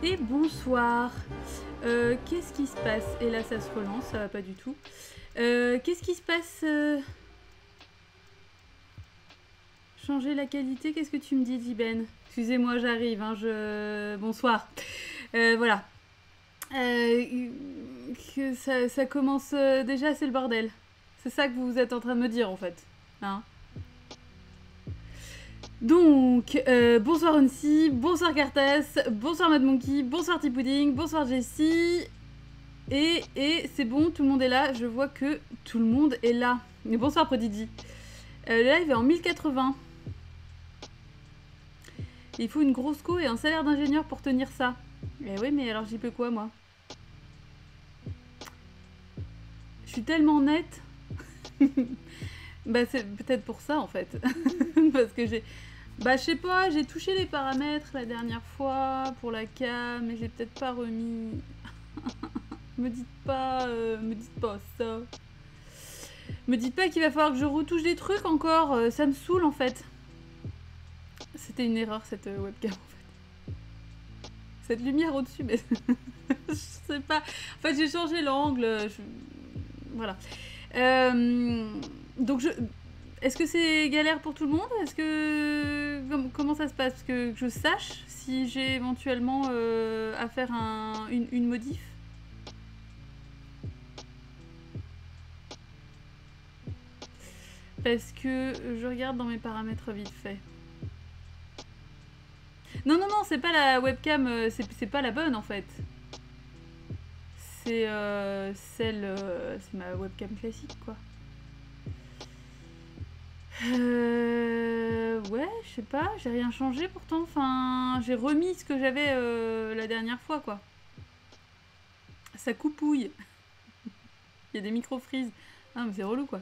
Et bonsoir. Qu'est-ce qui se passe? Et là ça se relance, ça va pas du tout. Qu'est-ce qui se passe? Changer la qualité, qu'est-ce que tu me dis, Jiben? Excusez-moi, j'arrive, hein, bonsoir. Voilà. Que ça commence déjà, c'est le bordel. C'est ça que vous êtes en train de me dire, en fait. Hein? Donc, bonsoir Onsi, bonsoir Cartas, bonsoir Mad Monkey, bonsoir T-Pudding, bonsoir Jessie. Et c'est bon, tout le monde est là. Je vois que tout le monde est là. Mais bonsoir Prodigy. Le live est en 1080. Il faut une grosse co et un salaire d'ingénieur pour tenir ça. Eh oui, mais alors j'y peux quoi, moi? Je suis tellement nette. Bah c'est peut-être pour ça, en fait. Parce que j'ai... Bah je sais pas, j'ai touché les paramètres la dernière fois pour la cam, mais j'ai peut-être pas remis... me dites pas ça. Me dites pas qu'il va falloir que je retouche des trucs encore, ça me saoule en fait. C'était une erreur cette webcam en fait. Cette lumière au-dessus, mais je sais pas. En fait j'ai changé l'angle, voilà. Donc est-ce que c'est galère pour tout le monde? Est-ce que... Comment ça se passe? Parce que je sache si j'ai éventuellement à faire une modif. Parce que je regarde dans mes paramètres vite fait. Non, c'est pas la webcam, c'est pas la bonne en fait. C'est celle... c'est ma webcam classique quoi. Ouais, je sais pas, j'ai rien changé pourtant. Enfin, j'ai remis ce que j'avais la dernière fois quoi. Ça coupouille. Il y a des micro-frises. Ah, mais c'est relou quoi.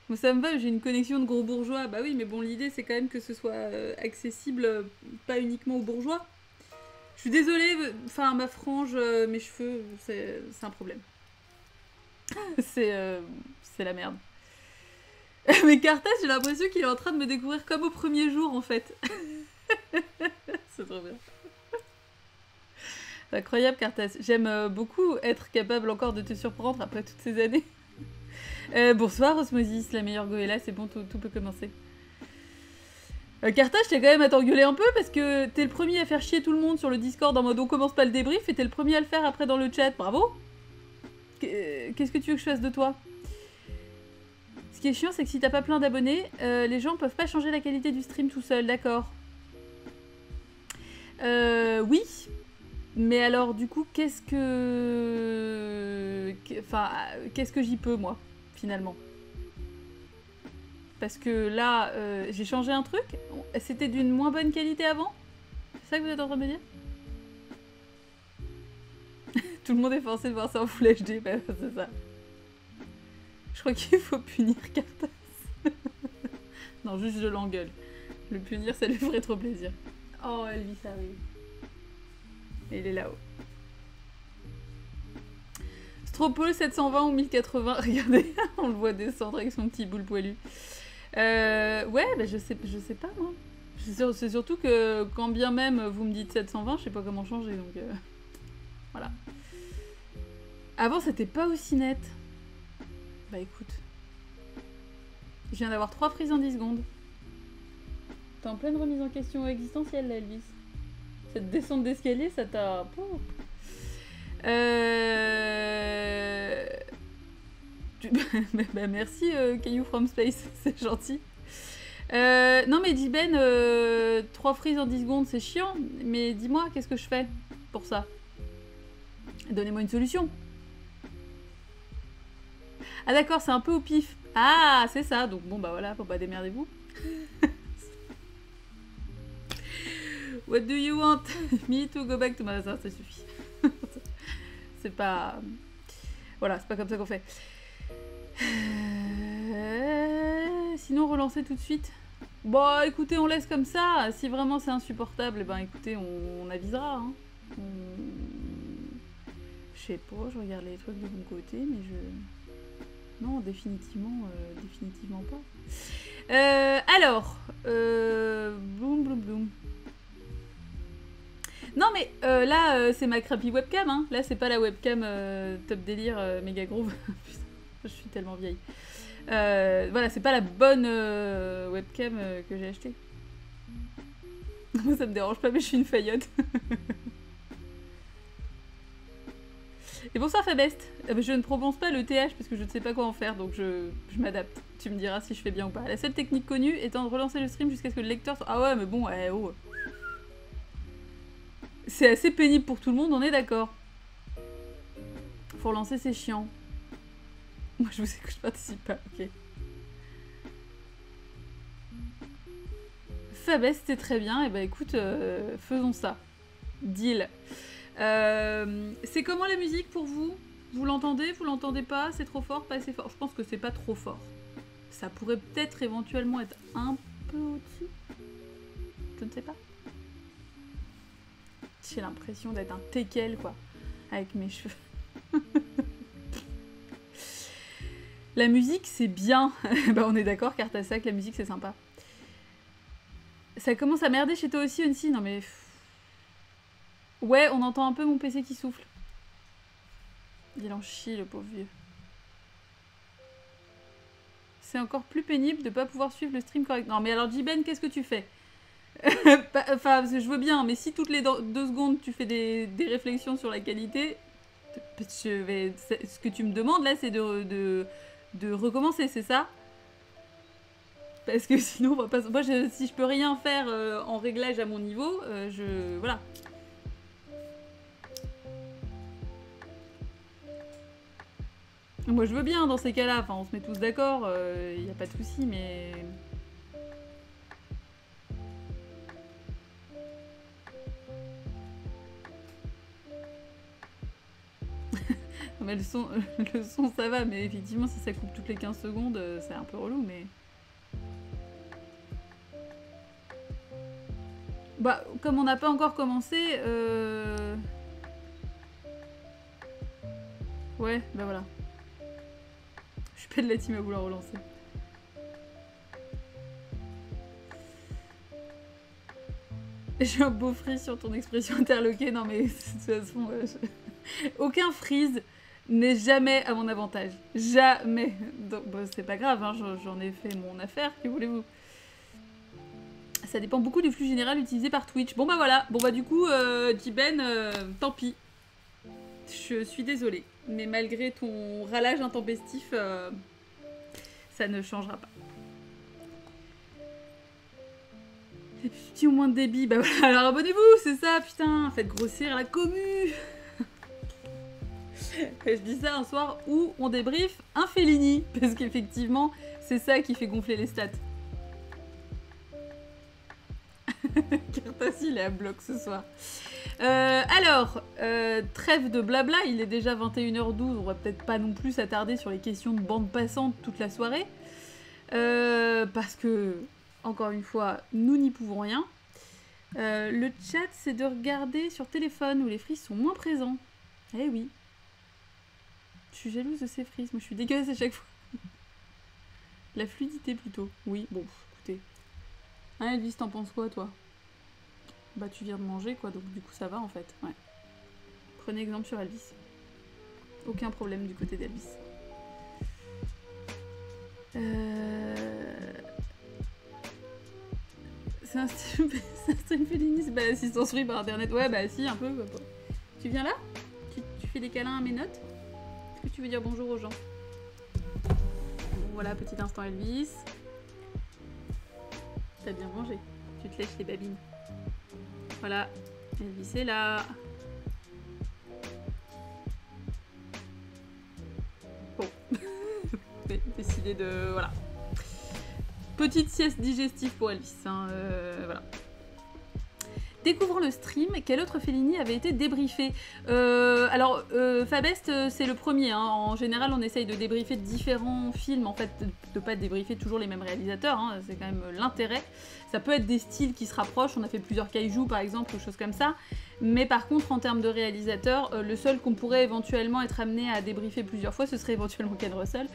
Moi ça me va, j'ai une connexion de gros bourgeois. Bah oui, mais bon, l'idée c'est quand même que ce soit accessible, pas uniquement aux bourgeois. Je suis désolée, enfin ma frange, mes cheveux, c'est un problème. c'est la merde. Mais Cartas, j'ai l'impression qu'il est en train de me découvrir comme au premier jour en fait. C'est trop bien. C'est incroyable Cartas. J'aime beaucoup être capable encore de te surprendre après toutes ces années. Bonsoir Osmosis, la meilleure goéla, c'est bon, tout peut commencer. Carthage, t'es quand même à t'engueuler un peu parce que t'es le premier à faire chier tout le monde sur le Discord en mode on commence pas le débrief et t'es le premier à le faire après dans le chat, bravo. Qu'est-ce que tu veux que je fasse de toi? Ce qui est chiant, c'est que si t'as pas plein d'abonnés, les gens peuvent pas changer la qualité du stream tout seul, d'accord. Oui, mais alors du coup, qu'est-ce que... Enfin, qu'est-ce que j'y peux moi, finalement? Parce que là, j'ai changé un truc. C'était d'une moins bonne qualité avant? C'est ça que vous êtes en train de me dire? Tout le monde est forcé de voir ça en Full HD. Bah, c'est ça. Je crois qu'il faut punir Cartas. Non, juste je l'engueule. Le punir, ça lui ferait trop plaisir. Oh, Elvis arrive. Et il est là-haut. Stropole 720 ou 1080. Regardez, on le voit descendre avec son petit boule poilu. Ouais, bah je sais pas moi. C'est surtout que quand bien même vous me dites 720, je sais pas comment changer donc voilà. Avant c'était pas aussi net. Bah écoute. Je viens d'avoir 3 frises en 10 secondes. T'es en pleine remise en question existentielle là, Elvis. Cette descente d'escalier, ça t'a... Bah merci Caillou from Space, c'est gentil. Non mais dis Ben, 3 frises en 10 secondes c'est chiant, mais dis-moi qu'est-ce que je fais pour ça? Donnez-moi une solution. Ah d'accord, c'est un peu au pif. Ah c'est ça, donc bon bah voilà, faut pas démerdez-vous. What do you want? Me to go back to my... Ça suffit. C'est pas... Voilà, c'est pas comme ça qu'on fait. Sinon, relancer tout de suite. Bon, écoutez, on laisse comme ça. Si vraiment c'est insupportable, ben écoutez, on avisera. Hein. Je sais pas, je regarde les trucs de mon côté, mais je... Non, définitivement pas. Alors, bloom. Non mais là c'est ma crappy webcam, hein. Là c'est pas la webcam top délire méga groove. Putain, je suis tellement vieille. Voilà, c'est pas la bonne webcam que j'ai achetée. Moi ça me dérange pas mais je suis une faillotte. Et bonsoir Fabest. Je ne prononce pas le TH parce que je ne sais pas quoi en faire donc je m'adapte. Tu me diras si je fais bien ou pas. La seule technique connue étant de relancer le stream jusqu'à ce que le lecteur soit... Ah ouais mais bon, oh. C'est assez pénible pour tout le monde, on est d'accord. Faut relancer, c'est chiant. Moi je vous sais que je participe pas, ok. Fabest, c'est très bien, et bah écoute, faisons ça. Deal. C'est comment la musique pour vous? Vous l'entendez? Vous l'entendez pas? C'est trop fort? Pas assez fort? Je pense que c'est pas trop fort. Ça pourrait peut-être éventuellement être un peu au-dessus. Je ne sais pas. J'ai l'impression d'être un teckel, quoi. Avec mes cheveux. La musique, c'est bien. Bah on est d'accord, Cartassac, la musique, c'est sympa. Ça commence à merder chez toi aussi, Unsi? Non mais... Ouais, on entend un peu mon PC qui souffle. Il en chie, le pauvre vieux. C'est encore plus pénible de pas pouvoir suivre le stream correctement. Non mais alors, Jiben, qu'est-ce que tu fais? Enfin, parce que je veux bien, mais si toutes les 2 secondes tu fais des réflexions sur la qualité, ce que tu me demandes là, c'est de recommencer, c'est ça? Parce que sinon, on va pas... Moi, si je peux rien faire en réglage à mon niveau, voilà. Moi, je veux bien dans ces cas-là. Enfin, on se met tous d'accord, y a pas de souci, mais... Mais le son, ça va, mais effectivement, si ça coupe toutes les 15 secondes, c'est un peu relou, mais... Bah, comme on n'a pas encore commencé, ouais, bah voilà. Je suis pas de la team à vouloir relancer. J'ai un beau freeze sur ton expression interloquée. Non mais de toute façon, aucun freeze n'est jamais à mon avantage. Jamais. Donc bah, c'est pas grave, hein, j'en ai fait mon affaire, que voulez-vous. Ça dépend beaucoup du flux général utilisé par Twitch. Bon bah voilà, bon bah du coup, Jiben, tant pis. Je suis désolée. Mais malgré ton râlage intempestif, ça ne changera pas. Petit ou moins de débit, bah voilà, alors abonnez-vous, c'est ça, putain, faites grossir la commu. Je dis ça un soir où on débrief un Fellini, parce qu'effectivement, c'est ça qui fait gonfler les stats. Cartas, il est à bloc ce soir. Alors, trêve de blabla, il est déjà 21h12, on va peut-être pas non plus s'attarder sur les questions de bande passante toute la soirée. Parce que, encore une fois, nous n'y pouvons rien. Le chat, c'est de regarder sur téléphone où les frises sont moins présents. Eh oui. Je suis jalouse de ces frises, moi je suis dégueulasse à chaque fois. La fluidité plutôt, oui, bon, écoutez. Hein Elvis, t'en penses quoi toi? Bah tu viens de manger quoi, donc du coup ça va en fait, ouais. Prenez exemple sur Elvis. Aucun problème du côté d'Elvis. C'est un stream Fellini, c'est pas l'assistance free par internet. Ouais bah si, un peu. Tu viens là? Tu fais des câlins à mes notes? Est-ce que tu veux dire bonjour aux gens? Bon voilà, petit instant Elvis. T'as bien mangé. Tu te lèches les babines. Voilà, Elvis est là. Bon. J'ai décidé de... Voilà. Petite sieste digestive pour Elvis. Hein, voilà. Découvrant le stream, quel autre Fellini avait été débriefé? Alors, Fabest, c'est le premier. Hein. En général, on essaye de débriefer différents films, en fait, de pas débriefer toujours les mêmes réalisateurs. Hein. C'est quand même l'intérêt. Ça peut être des styles qui se rapprochent. On a fait plusieurs kaiju, par exemple, ou choses comme ça. Mais par contre, en termes de réalisateur, le seul qu'on pourrait éventuellement être amené à débriefer plusieurs fois, ce serait éventuellement Ken Russell.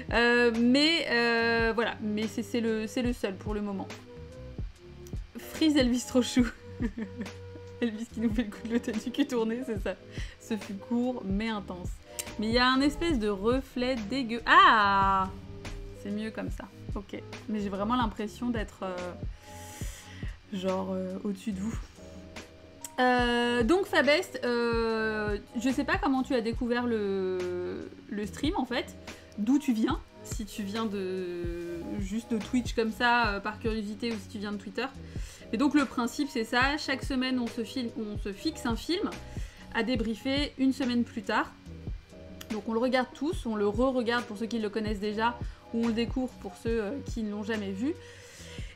Voilà. Mais c'est le seul pour le moment. Freeze Elvis trop chou. Elvis qui nous fait le coup de l'hôtel du cul tourné, c'est ça. Ce fut court mais intense. Mais il y a un espèce de reflet dégueu. Ah, c'est mieux comme ça. Ok. Mais j'ai vraiment l'impression d'être genre au-dessus de vous. Donc Fabest, je sais pas comment tu as découvert le stream en fait, d'où tu viens, si tu viens juste de Twitch comme ça par curiosité ou si tu viens de Twitter. Et donc le principe c'est ça, chaque semaine on se fixe un film à débriefer une semaine plus tard. Donc on le regarde tous, on le re-regarde pour ceux qui le connaissent déjà ou on le découvre pour ceux qui ne l'ont jamais vu.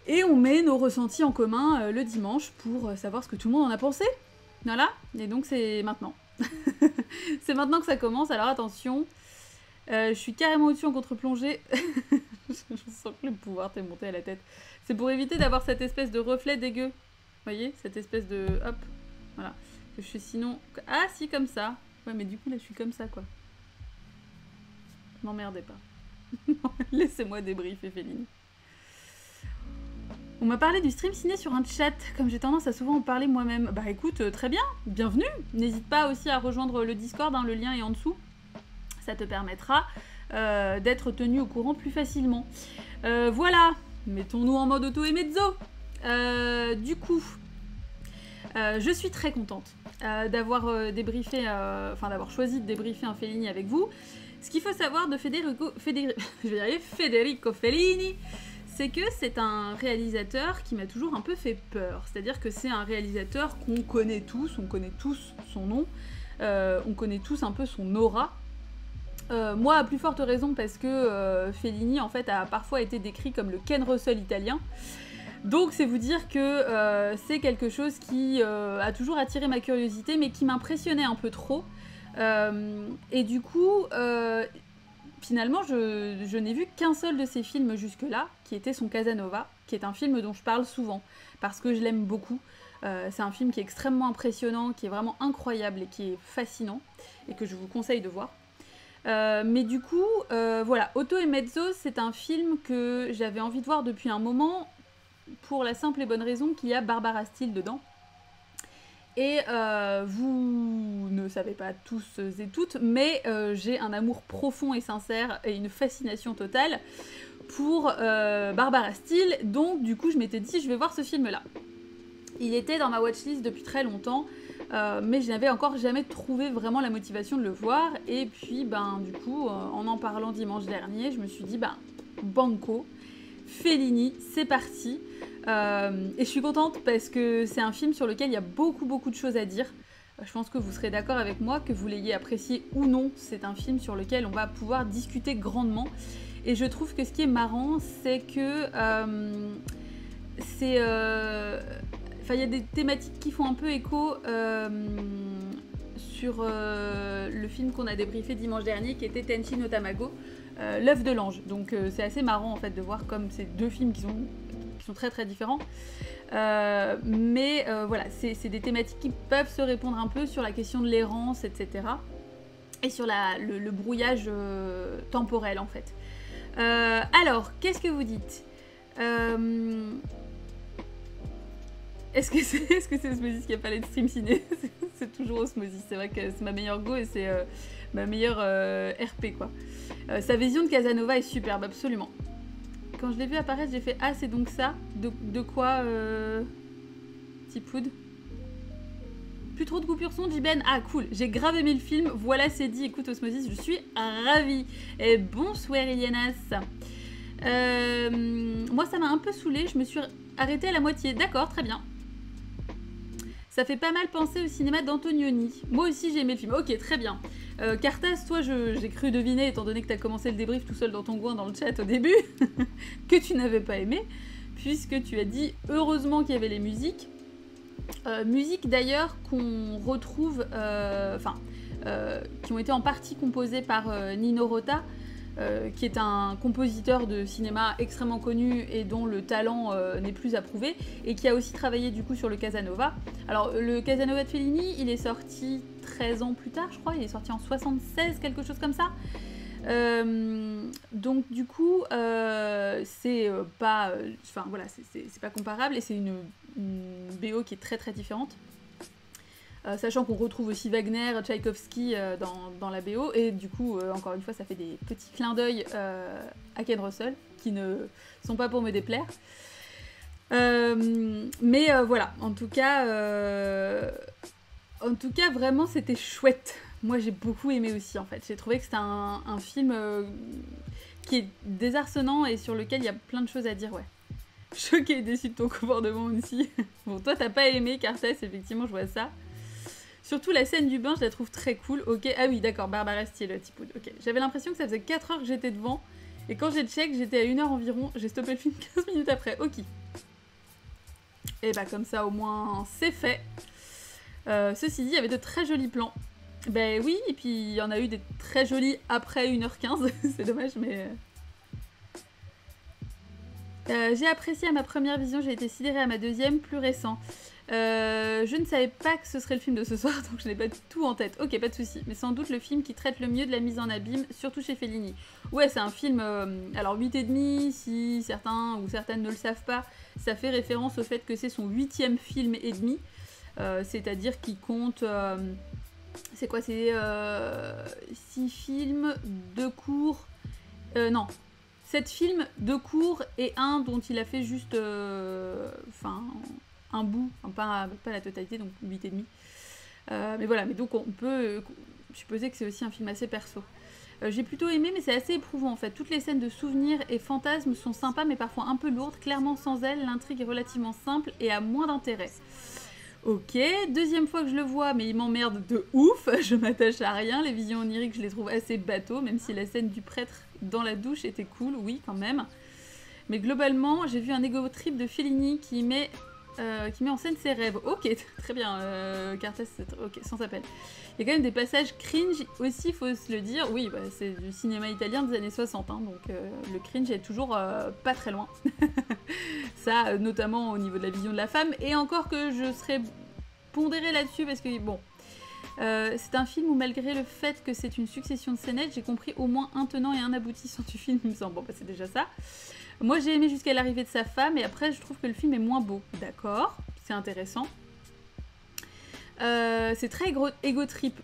Et on met nos ressentis en commun le dimanche pour savoir ce que tout le monde en a pensé. Voilà, et donc c'est maintenant. C'est maintenant que ça commence, alors attention. Je suis carrément au-dessus en contre-plongée. Je sens que le pouvoir t'est monté à la tête. C'est pour éviter d'avoir cette espèce de reflet dégueu. Vous voyez, cette espèce de... Hop, voilà. Je suis sinon... Ah si, comme ça. Ouais, mais du coup là je suis comme ça quoi. M'emmerdez pas. Laissez-moi débriefer Féline. On m'a parlé du stream ciné sur un chat, comme j'ai tendance à souvent en parler moi-même. Bah écoute, très bien, bienvenue. N'hésite pas aussi à rejoindre le Discord, hein, le lien est en dessous. Ça te permettra d'être tenu au courant plus facilement. Voilà, mettons-nous en mode auto et mezzo. Du coup, je suis très contente d'avoir débriefé, d'avoir choisi de débriefer un Fellini avec vous. Ce qu'il faut savoir de Federico Fellini, c'est que c'est un réalisateur qui m'a toujours un peu fait peur. C'est-à-dire que c'est un réalisateur qu'on connaît tous, on connaît tous son nom, on connaît tous un peu son aura. Moi, à plus forte raison, parce que Fellini, en fait, a parfois été décrit comme le Ken Russell italien. Donc, c'est vous dire que c'est quelque chose qui a toujours attiré ma curiosité, mais qui m'impressionnait un peu trop. Et du coup... Finalement, je n'ai vu qu'un seul de ses films jusque-là, qui était son Casanova, qui est un film dont je parle souvent, parce que je l'aime beaucoup. C'est un film qui est extrêmement impressionnant, qui est vraiment incroyable et qui est fascinant, et que je vous conseille de voir. Mais du coup, voilà, Otto et Mezzo, c'est un film que j'avais envie de voir depuis un moment, pour la simple et bonne raison qu'il y a Barbara Steele dedans. Et vous ne savez pas tous et toutes, mais j'ai un amour profond et sincère et une fascination totale pour Barbara Steele. Donc du coup je m'étais dit je vais voir ce film-là. Il était dans ma watchlist depuis très longtemps, mais je n'avais encore jamais trouvé vraiment la motivation de le voir. Et puis du coup en parlant dimanche dernier, je me suis dit banco, Fellini, c'est parti. Et je suis contente parce que c'est un film sur lequel il y a beaucoup de choses à dire. Je pense que vous serez d'accord avec moi, que vous l'ayez apprécié ou non. C'est un film sur lequel on va pouvoir discuter grandement. Et je trouve que ce qui est marrant, c'est que il y a des thématiques qui font un peu écho sur le film qu'on a débriefé dimanche dernier, qui était Tenchi no Tamago, l'œuf de l'ange. Donc c'est assez marrant en fait de voir comme ces deux films qui sont très différents. Mais voilà, c'est des thématiques qui peuvent se répondre un peu sur la question de l'errance, etc. Et sur le brouillage temporel, en fait. Alors, qu'est-ce que vous dites Est-ce que c'est Osmosis qui a parlé de stream ciné? C'est toujours Osmosis, c'est vrai que c'est ma meilleure go et c'est ma meilleure RP, quoi. Sa vision de Casanova est superbe, absolument. Quand je l'ai vu apparaître, j'ai fait « Ah, c'est donc ça ?» De quoi, Tipoud? Plus trop de coupures son, Jiben? Ah, cool, j'ai grave aimé le film, voilà, c'est dit. Écoute, Osmosis, je suis ravie. Et bonsoir, Ilianas. Moi, ça m'a un peu saoulée, je me suis arrêtée à la moitié. D'accord, très bien. Ça fait pas mal penser au cinéma d'Antonioni. Moi aussi, j'ai aimé le film. Ok, très bien. Cartas, toi, j'ai cru deviner, étant donné que tu as commencé le débrief tout seul dans ton coin dans le chat au début, que tu n'avais pas aimé, puisque tu as dit heureusement qu'il y avait les musiques. Musiques d'ailleurs qu'on retrouve, qui ont été en partie composées par Nino Rota, qui est un compositeur de cinéma extrêmement connu et dont le talent n'est plus approuvé, et qui a aussi travaillé du coup sur le Casanova. Alors le Casanova de Fellini, il est sorti 13 ans plus tard, je crois, il est sorti en 76, quelque chose comme ça. Donc du coup, c'est pas comparable, et c'est une BO qui est très différente. Sachant qu'on retrouve aussi Wagner, Tchaïkovski dans la BO, et du coup, encore une fois, ça fait des petits clins d'œil à Ken Russell, qui ne sont pas pour me déplaire. Mais voilà, en tout cas, vraiment, c'était chouette. Moi, j'ai beaucoup aimé aussi, en fait. J'ai trouvé que c'était un film qui est désarçonnant et sur lequel il y a plein de choses à dire, ouais. Choquée et déçue de ton comportement aussi. Bon, toi, t'as pas aimé Carthès, effectivement, je vois ça. Surtout la scène du bain, je la trouve très cool. Ok, ah oui, d'accord, Barbara Steele, Tipoud. Ok, j'avais l'impression que ça faisait 4 heures que j'étais devant. Et quand j'ai check, j'étais à 1 heure environ. J'ai stoppé le film 15 minutes après. Ok. Et bah, comme ça, au moins, c'est fait. Ceci dit, il y avait de très jolis plans. Ben oui, et puis il y en a eu des très jolis après 1h15. C'est dommage, mais... j'ai apprécié à ma première vision, j'ai été sidérée à ma deuxième, plus récent. Je ne savais pas que ce serait le film de ce soir, donc je n'ai pas tout en tête. Ok, pas de souci. Mais sans doute le film qui traite le mieux de la mise en abîme, surtout chez Fellini. Ouais, c'est un film... alors 8,5, si certains ou certaines ne le savent pas, ça fait référence au fait que c'est son 8e film et demi. C'est-à-dire qu'il compte... c'est quoi? C'est 6 films, 2 courts... non. 7 films, 2 courts et un dont il a fait juste... Enfin... un bout, enfin, pas la totalité, donc 8,5. Mais voilà, mais donc on peut supposer que c'est aussi un film assez perso. J'ai plutôt aimé, mais c'est assez éprouvant en fait. Toutes les scènes de souvenirs et fantasmes sont sympas, mais parfois un peu lourdes. Clairement sans elles, l'intrigue est relativement simple et a moins d'intérêt. Ok, deuxième fois que je le vois, mais il m'emmerde de ouf. Je m'attache à rien. Les visions oniriques, je les trouve assez bateaux, même si la scène du prêtre dans la douche était cool, oui, quand même. Mais globalement, j'ai vu un ego trip de Fellini qui met en scène ses rêves. Ok, très bien, Carthès, ok, sans appel. Il y a quand même des passages cringe aussi, faut se le dire. Oui, bah, c'est du cinéma italien des années 60, hein, donc le cringe est toujours pas très loin. Ça, notamment au niveau de la vision de la femme. Et encore que je serais pondérée là-dessus, parce que, bon, c'est un film où malgré le fait que c'est une succession de scénettes, j'ai compris au moins un tenant et un aboutissant du film, il me semble. Bon, bah, c'est déjà ça. Moi, j'ai aimé jusqu'à l'arrivée de sa femme, et après, je trouve que le film est moins beau. D'accord, c'est intéressant. C'est très égo-trip,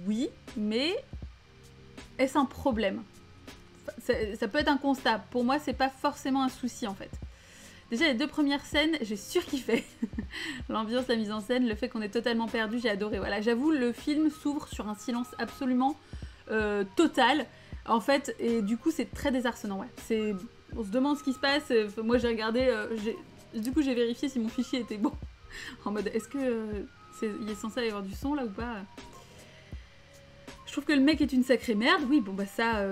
oui, mais est-ce un problème? Ça peut être un constat. Pour moi, c'est pas forcément un souci, en fait. Déjà, les 2 premières scènes, j'ai surkiffé. L'ambiance, la mise en scène, le fait qu'on est totalement perdu, j'ai adoré. Voilà, j'avoue, le film s'ouvre sur un silence absolument total, en fait, et du coup, c'est très désarçonnant, ouais. On se demande ce qui se passe. Moi, j'ai regardé... du coup, j'ai vérifié si mon fichier était bon. En mode, est-ce que il est censé y avoir du son, là, ou pas? Je trouve que le mec est une sacrée merde. Oui, bon, bah ça...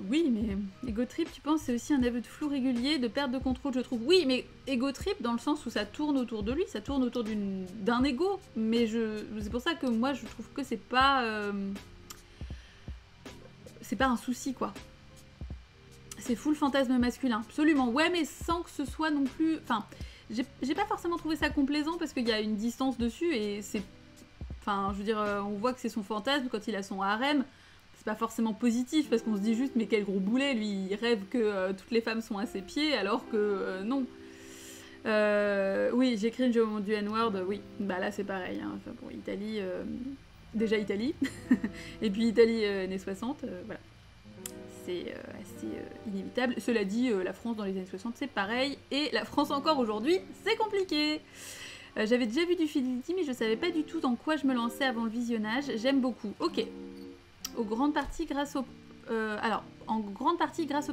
oui, mais... Ego trip, tu penses, c'est aussi un aveu de flou régulier, de perte de contrôle, je trouve. Oui, mais ego trip, dans le sens où ça tourne autour de lui, ça tourne autour d'un ego. Mais c'est pour ça que moi, je trouve que c'est pas... c'est pas un souci, quoi. C'est full fantasme masculin, absolument. Ouais, mais sans que ce soit non plus... Enfin, j'ai pas forcément trouvé ça complaisant parce qu'il y a une distance dessus et c'est... Enfin, je veux dire, on voit que c'est son fantasme quand il a son harem. C'est pas forcément positif parce qu'on se dit juste, mais quel gros boulet, lui, il rêve que toutes les femmes sont à ses pieds alors que non. Oui, j'ai cringe au moment du N-word, oui. Bah là, c'est pareil. Hein. Enfin, bon, Italie... déjà Italie. Et puis Italie années 60, voilà. C'est assez inévitable. Cela dit, la France dans les années 60, c'est pareil. Et la France encore aujourd'hui, c'est compliqué. J'avais déjà vu du Fidelity, mais je savais pas du tout dans quoi je me lançais avant le visionnage. J'aime beaucoup. Ok. En grande partie grâce au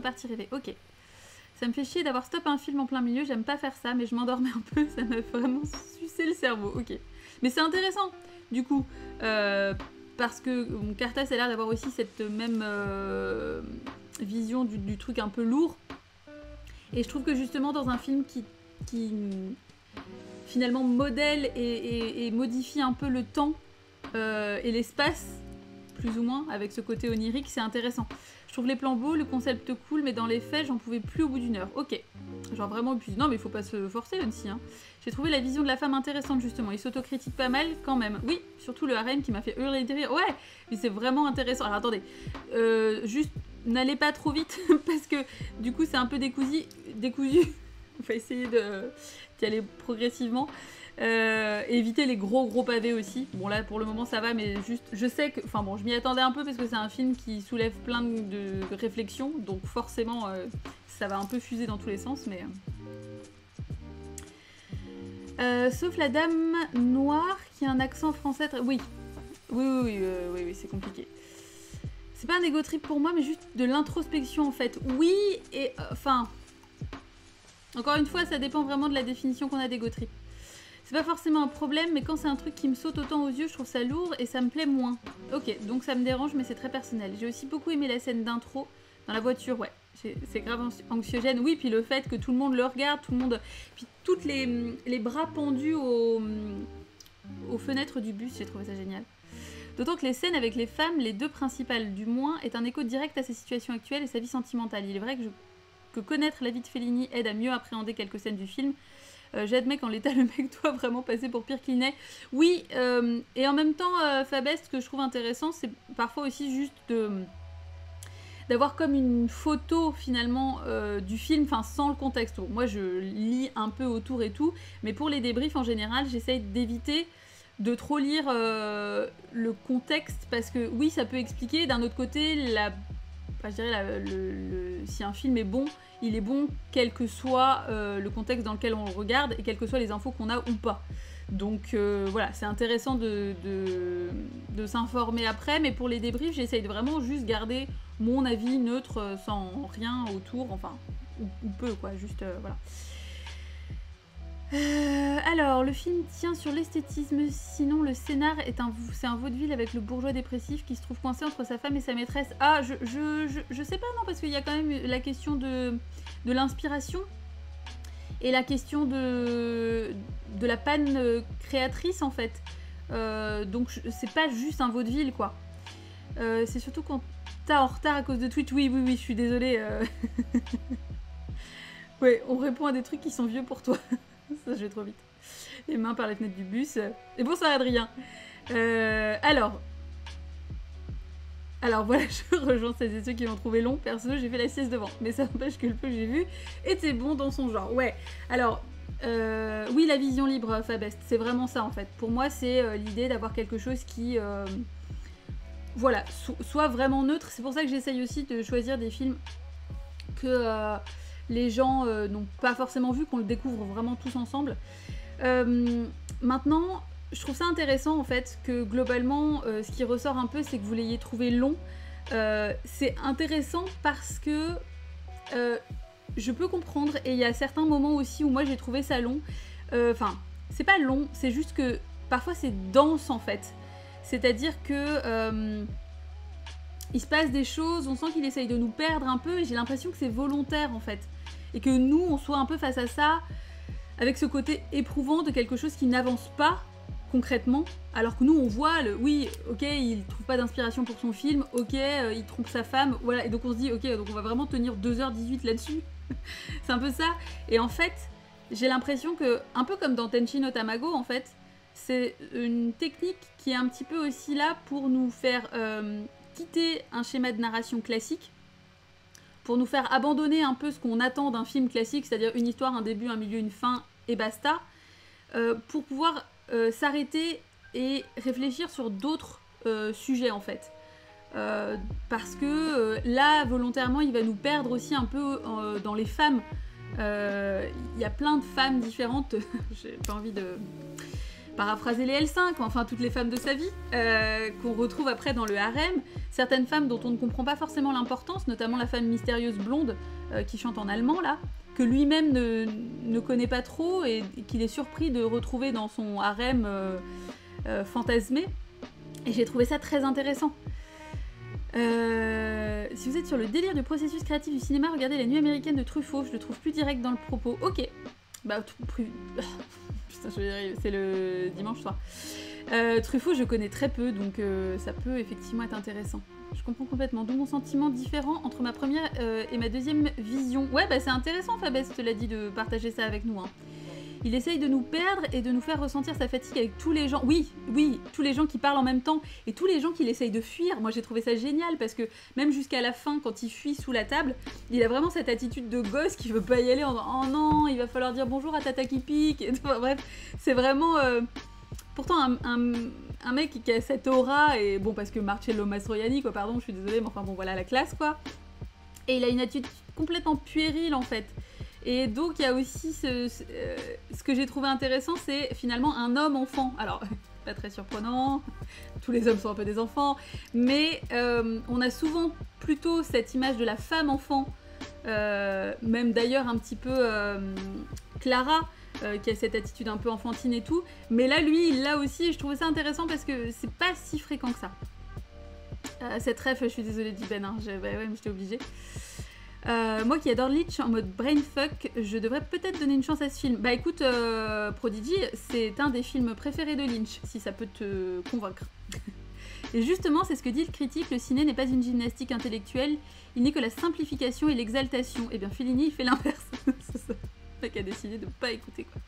parti rêvé. Ok. Ça me fait chier d'avoir stoppé un film en plein milieu. J'aime pas faire ça, mais je m'endormais un peu. Ça m'a vraiment sucé le cerveau. Ok. Mais c'est intéressant, du coup. Parce que Carthès a l'air d'avoir aussi cette même vision du truc un peu lourd. Et je trouve que justement dans un film qui finalement modèle et modifie un peu le temps et l'espace, plus ou moins, avec ce côté onirique, c'est intéressant. Je trouve les plans beaux, le concept cool, mais dans les faits, j'en pouvais plus au bout d'1 heure. Ok. Genre vraiment épuisé. Non, mais il faut pas se forcer aussi. Hein. J'ai trouvé la vision de la femme intéressante, justement. Il s'autocritique pas mal, quand même. Oui, surtout le harem qui m'a fait hurler de rire. Ouais, mais c'est vraiment intéressant. Alors attendez. Juste, n'allez pas trop vite, parce que du coup, c'est un peu décousu. On va essayer d'y aller progressivement. Éviter les gros pavés aussi. Bon là pour le moment ça va, mais juste je sais que, enfin bon, je m'y attendais un peu parce que c'est un film qui soulève plein de réflexions, donc forcément ça va un peu fuser dans tous les sens, mais sauf la dame noire qui a un accent français très... Oui, c'est compliqué. C'est pas un ego trip pour moi, mais juste de l'introspection en fait. Oui, et enfin... encore une fois, ça dépend vraiment de la définition qu'on a d'ego trip. C'est pas forcément un problème, mais quand c'est un truc qui me saute autant aux yeux, je trouve ça lourd et ça me plaît moins. Ok, donc ça me dérange, mais c'est très personnel. J'ai aussi beaucoup aimé la scène d'intro dans la voiture, ouais. C'est grave anxiogène. Oui, puis le fait que tout le monde le regarde, tout le monde... Puis toutes les bras pendus aux fenêtres du bus, j'ai trouvé ça génial. D'autant que les scènes avec les femmes, les deux principales du moins, est un écho direct à sa situation actuelle et sa vie sentimentale. Il est vrai que connaître la vie de Fellini aide à mieux appréhender quelques scènes du film. J'admets qu'en l'état, le mec doit vraiment passer pour pire qu'il n'est. Oui, et en même temps, Fabest, ce que je trouve intéressant, c'est parfois aussi juste d'avoir comme une photo finalement du film, enfin sans le contexte. Bon, moi, je lis un peu autour et tout, mais pour les débriefs, en général, j'essaye d'éviter de trop lire le contexte, parce que oui, ça peut expliquer. D'un autre côté, je dirais si un film est bon, il est bon quel que soit le contexte dans lequel on le regarde et quelles que soient les infos qu'on a ou pas. Donc voilà, c'est intéressant de s'informer après, mais pour les débriefs, j'essaye de vraiment juste garder mon avis neutre sans rien autour, enfin, ou peu quoi, juste voilà. Alors, le film tient sur l'esthétisme, sinon le scénar c'est un vaudeville avec le bourgeois dépressif qui se trouve coincé entre sa femme et sa maîtresse. Ah, je sais pas, non, parce qu'il y a quand même la question de l'inspiration et la question de la panne créatrice, en fait. Donc, c'est pas juste un vaudeville, quoi. C'est surtout quand t'es en retard à cause de Twitch. Oui, je suis désolée. Ouais, on répond à des trucs qui sont vieux pour toi. Ça, je vais trop vite. Les mains par les fenêtres du bus. Et bonsoir Adrien. Alors voilà, je rejoins celles et ceux qui l'ont trouvé long. Perso, j'ai fait la sieste devant. Mais ça n'empêche que le peu que j'ai vu était bon dans son genre. Ouais, alors... oui, la vision libre, Fabest, c'est vraiment ça en fait. Pour moi, c'est l'idée d'avoir quelque chose qui... voilà, soit vraiment neutre. C'est pour ça que j'essaye aussi de choisir des films que... les gens n'ont pas forcément vu, qu'on le découvre vraiment tous ensemble. Maintenant, je trouve ça intéressant en fait que globalement, ce qui ressort un peu, c'est que vous l'ayez trouvé long. C'est intéressant parce que je peux comprendre, et il y a certains moments aussi où moi j'ai trouvé ça long. Enfin, c'est pas long, c'est juste que parfois c'est dense en fait. C'est-à-dire que... il se passe des choses, on sent qu'il essaye de nous perdre un peu, et j'ai l'impression que c'est volontaire en fait. Et que nous, on soit un peu face à ça, avec ce côté éprouvant de quelque chose qui n'avance pas concrètement, alors que nous, on voit oui, ok, il trouve pas d'inspiration pour son film, ok, il trompe sa femme, voilà, et donc on se dit, ok, donc on va vraiment tenir 2h18 là-dessus. C'est un peu ça. Et en fait, j'ai l'impression que, un peu comme dans Tenchi no Tamago, en fait, c'est une technique qui est un petit peu aussi là pour nous faire... quitter un schéma de narration classique, pour nous faire abandonner un peu ce qu'on attend d'un film classique, c'est-à-dire une histoire, un début, un milieu, une fin, et basta, pour pouvoir s'arrêter et réfléchir sur d'autres sujets, en fait. Parce que là, volontairement, il va nous perdre aussi un peu dans les femmes. Il y a plein de femmes différentes, j'ai pas envie de... paraphraser les L5, enfin toutes les femmes de sa vie, qu'on retrouve après dans le harem. Certaines femmes dont on ne comprend pas forcément l'importance, notamment la femme mystérieuse blonde qui chante en allemand là, que lui-même ne connaît pas trop et qu'il est surpris de retrouver dans son harem fantasmé. Et j'ai trouvé ça très intéressant. Si vous êtes sur le délire du processus créatif du cinéma, regardez La Nuit américaine de Truffaut, je le trouve plus direct dans le propos. Ok, bah putain, je vais y arriver, c'est le dimanche soir. Truffaut, je connais très peu, donc ça peut effectivement être intéressant. Je comprends complètement, d'où mon sentiment différent entre ma première et ma deuxième vision. Ouais, bah c'est intéressant, Fabès, te l'a dit, de partager ça avec nous. Hein. Il essaye de nous perdre et de nous faire ressentir sa fatigue avec tous les gens. Oui, oui, tous les gens qui parlent en même temps et tous les gens qu'il essaye de fuir. Moi, j'ai trouvé ça génial parce que même jusqu'à la fin, quand il fuit sous la table, il a vraiment cette attitude de gosse qui veut pas y aller en disant « Oh non, il va falloir dire bonjour à Tata qui pique. » Et bref, c'est vraiment... Pourtant, un mec qui a cette aura, et bon, parce que Marcello Mastroianni, quoi, pardon, je suis désolée, mais enfin bon, voilà, la classe, quoi. Et il a une attitude complètement puérile, en fait. Et donc, il y a aussi ce que j'ai trouvé intéressant, c'est finalement un homme-enfant. Alors, pas très surprenant, tous les hommes sont un peu des enfants, mais on a souvent plutôt cette image de la femme-enfant, même d'ailleurs un petit peu Clara, qui a cette attitude un peu enfantine et tout, mais là lui il l'a aussi et je trouvais ça intéressant parce que c'est pas si fréquent que ça. Cette ref, je suis désolée du Ben, hein, ouais, mais j'étais obligée. Moi qui adore Lynch en mode brainfuck, je devrais peut-être donner une chance à ce film. Bah écoute, Prodigy, c'est un des films préférés de Lynch, si ça peut te convaincre. Et justement, c'est ce que dit le critique, le ciné n'est pas une gymnastique intellectuelle, il n'est que la simplification et l'exaltation. Et bien Fellini, il fait l'inverse. Le mec a décidé de pas écouter, quoi.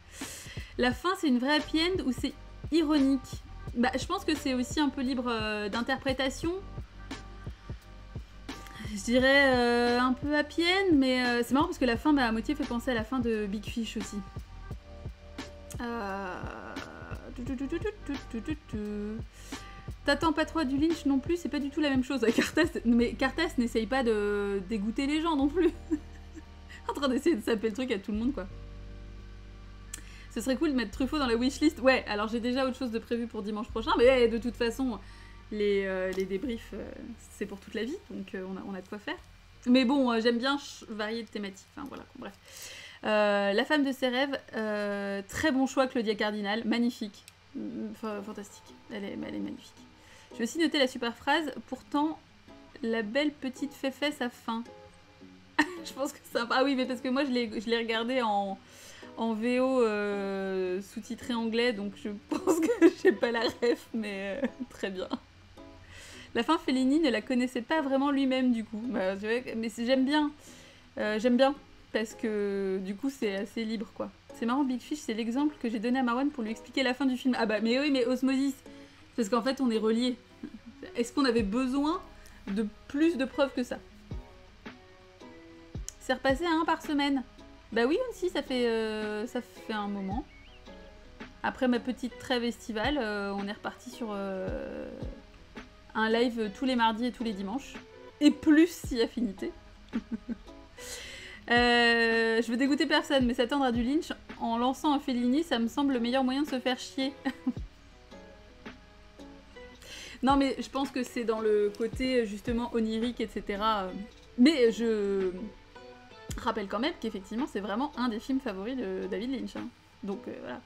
La fin, c'est une vraie happy end ou c'est ironique? Bah, je pense que c'est aussi un peu libre d'interprétation. Je dirais un peu happy end, mais c'est marrant parce que la fin, bah, à moitié fait penser à la fin de Big Fish aussi. T'attends pas trop du Lynch non plus, c'est pas du tout la même chose. Mais Cartas n'essaye pas de dégoûter les gens non plus. En train d'essayer de saper le truc à tout le monde, quoi. Ce serait cool de mettre Truffaut dans la wishlist. Ouais, alors j'ai déjà autre chose de prévu pour dimanche prochain, mais de toute façon, les débriefs, c'est pour toute la vie, donc on a de quoi faire. Mais bon, j'aime bien varier de thématiques, enfin voilà, bref. La femme de ses rêves, très bon choix, Claudia Cardinal, magnifique. Fantastique, elle est magnifique. J'ai aussi noté la super phrase, pourtant, la belle petite féfesse à faim. Je pense que ça... Ah oui, mais parce que moi, je l'ai regardé en VO sous-titré anglais, donc je pense que j'ai pas la ref, mais très bien. La fin, Fellini ne la connaissait pas vraiment lui-même, du coup. Bah, mais j'aime bien. J'aime bien, parce que du coup, c'est assez libre, quoi. C'est marrant, Big Fish, c'est l'exemple que j'ai donné à Marwan pour lui expliquer la fin du film. Ah bah, mais oui, mais osmosis. Parce qu'en fait, on est reliés. Est-ce qu'on avait besoin de plus de preuves que ça? C'est repassé à 1 par semaine. Bah oui, aussi, ça fait un moment. Après ma petite trêve estivale, on est reparti sur un live tous les mardis et tous les dimanches. Et plus si affinité. Je veux dégoûter personne, mais s'attendre à du Lynch en lançant un Fellini, ça me semble le meilleur moyen de se faire chier. Non, mais je pense que c'est dans le côté justement onirique, etc. Mais je rappelle quand même qu'effectivement, c'est vraiment un des films favoris de David Lynch. Hein. Donc voilà.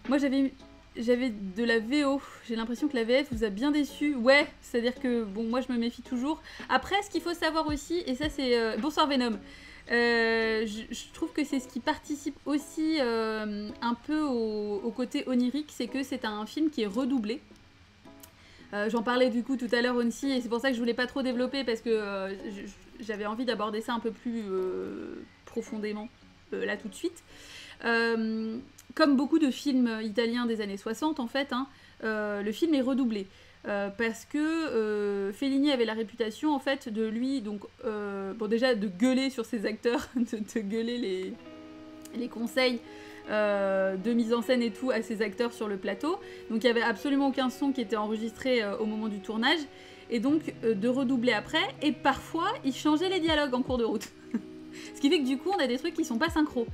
Moi, j'avais de la VO. J'ai l'impression que la VF vous a bien déçu. Ouais, c'est-à-dire que, bon, moi, je me méfie toujours. Après, ce qu'il faut savoir aussi, et ça, c'est... Bonsoir Venom. Je trouve que c'est ce qui participe aussi un peu au côté onirique, c'est que c'est un film qui est redoublé. J'en parlais du coup tout à l'heure aussi, et c'est pour ça que je voulais pas trop développer, parce que j'avais envie d'aborder ça un peu plus profondément là tout de suite. Comme beaucoup de films italiens des années 60 en fait, hein, le film est redoublé. Parce que Fellini avait la réputation en fait de lui, donc bon déjà de gueuler sur ses acteurs, de gueuler les conseils de mise en scène et tout à ses acteurs sur le plateau. Donc il n'y avait absolument aucun son qui était enregistré au moment du tournage, et donc de redoubler après, et parfois il changeait les dialogues en cours de route. Ce qui fait que du coup on a des trucs qui sont pas synchro.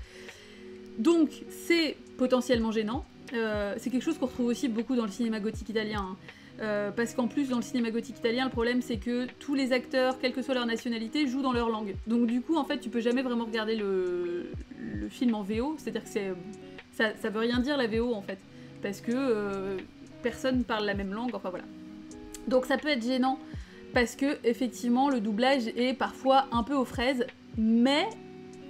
Donc c'est potentiellement gênant. C'est quelque chose qu'on retrouve aussi beaucoup dans le cinéma gothique italien. Hein. Parce qu'en plus dans le cinéma gothique italien, le problème c'est que tous les acteurs, quelle que soit leur nationalité, jouent dans leur langue. Donc du coup en fait tu peux jamais vraiment regarder le film en VO, c'est-à-dire que ça veut rien dire la VO en fait, parce que personne parle la même langue, enfin voilà. Donc ça peut être gênant parce que effectivement le doublage est parfois un peu aux fraises, mais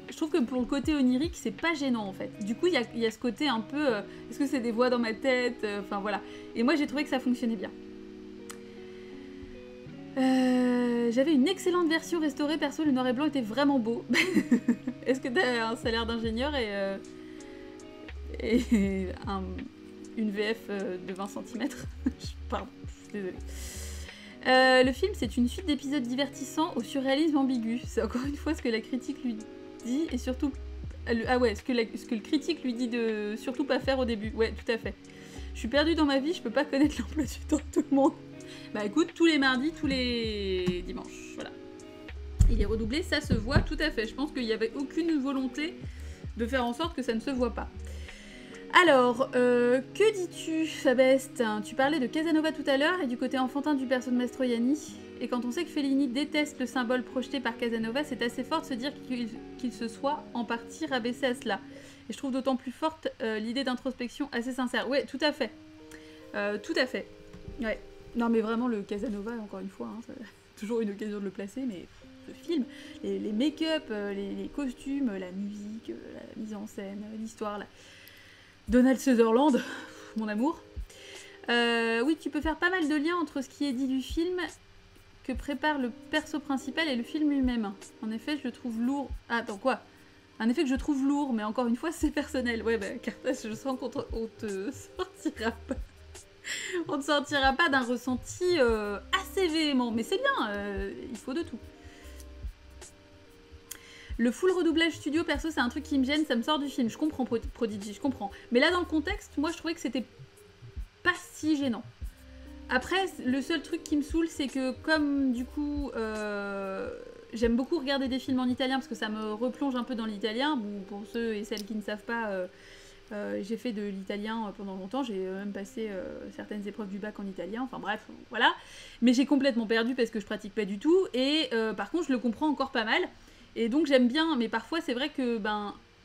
je trouve que pour le côté onirique, c'est pas gênant en fait. Du coup, il y a ce côté un peu... est-ce que c'est des voix dans ma tête? Enfin voilà. Et moi, j'ai trouvé que ça fonctionnait bien. J'avais une excellente version restaurée. Perso, le noir et blanc était vraiment beau. Est-ce que t'as un salaire d'ingénieur et une VF de 20 cm. Pardon, je suis désolée. Le film, c'est une suite d'épisodes divertissants au surréalisme ambigu. C'est encore une fois ce que la critique lui dit, et surtout... Ah ouais, ce que le critique lui dit de surtout pas faire au début. Ouais, tout à fait. Je suis perdue dans ma vie, je peux pas connaître l'emploi du temps de tout le monde. Bah écoute, tous les mardis, tous les dimanches, voilà. Il est redoublé, ça se voit tout à fait. Je pense qu'il n'y avait aucune volonté de faire en sorte que ça ne se voit pas. Alors, que dis-tu, Fabest? Tu parlais de Casanova tout à l'heure et du côté enfantin du perso de Mastroianni. Et quand on sait que Fellini déteste le symbole projeté par Casanova, c'est assez fort de se dire qu'il se soit en partie rabaissé à cela. Et je trouve d'autant plus forte l'idée d'introspection assez sincère. Ouais, tout à fait. Tout à fait. Ouais. Non mais vraiment, le Casanova, encore une fois, hein, c'est toujours une occasion de le placer, mais le film, les make-up, les costumes, la musique, la mise en scène, l'histoire, Donald Sutherland, mon amour. Oui, tu peux faire pas mal de liens entre ce qui est dit du film que prépare le perso principal et le film lui-même. En effet, je le trouve lourd... Ah, attends, quoi? Un effet que je trouve lourd, mais encore une fois, c'est personnel. Ouais, bah, Cartas, je sens qu'on te sortira pas. On ne sortira pas d'un ressenti assez véhément. Mais c'est bien, il faut de tout. Le full redoublage studio, perso, c'est un truc qui me gêne, ça me sort du film. Je comprends, Prodigy, je comprends. Mais là, dans le contexte, moi, je trouvais que c'était pas si gênant. Après, le seul truc qui me saoule, c'est que comme, du coup, j'aime beaucoup regarder des films en italien parce que ça me replonge un peu dans l'italien. Bon, pour ceux et celles qui ne savent pas, j'ai fait de l'italien pendant longtemps. J'ai même passé certaines épreuves du bac en italien. Enfin bref, voilà. Mais j'ai complètement perdu parce que je pratique pas du tout. Et par contre, je le comprends encore pas mal. Et donc j'aime bien, mais parfois c'est vrai que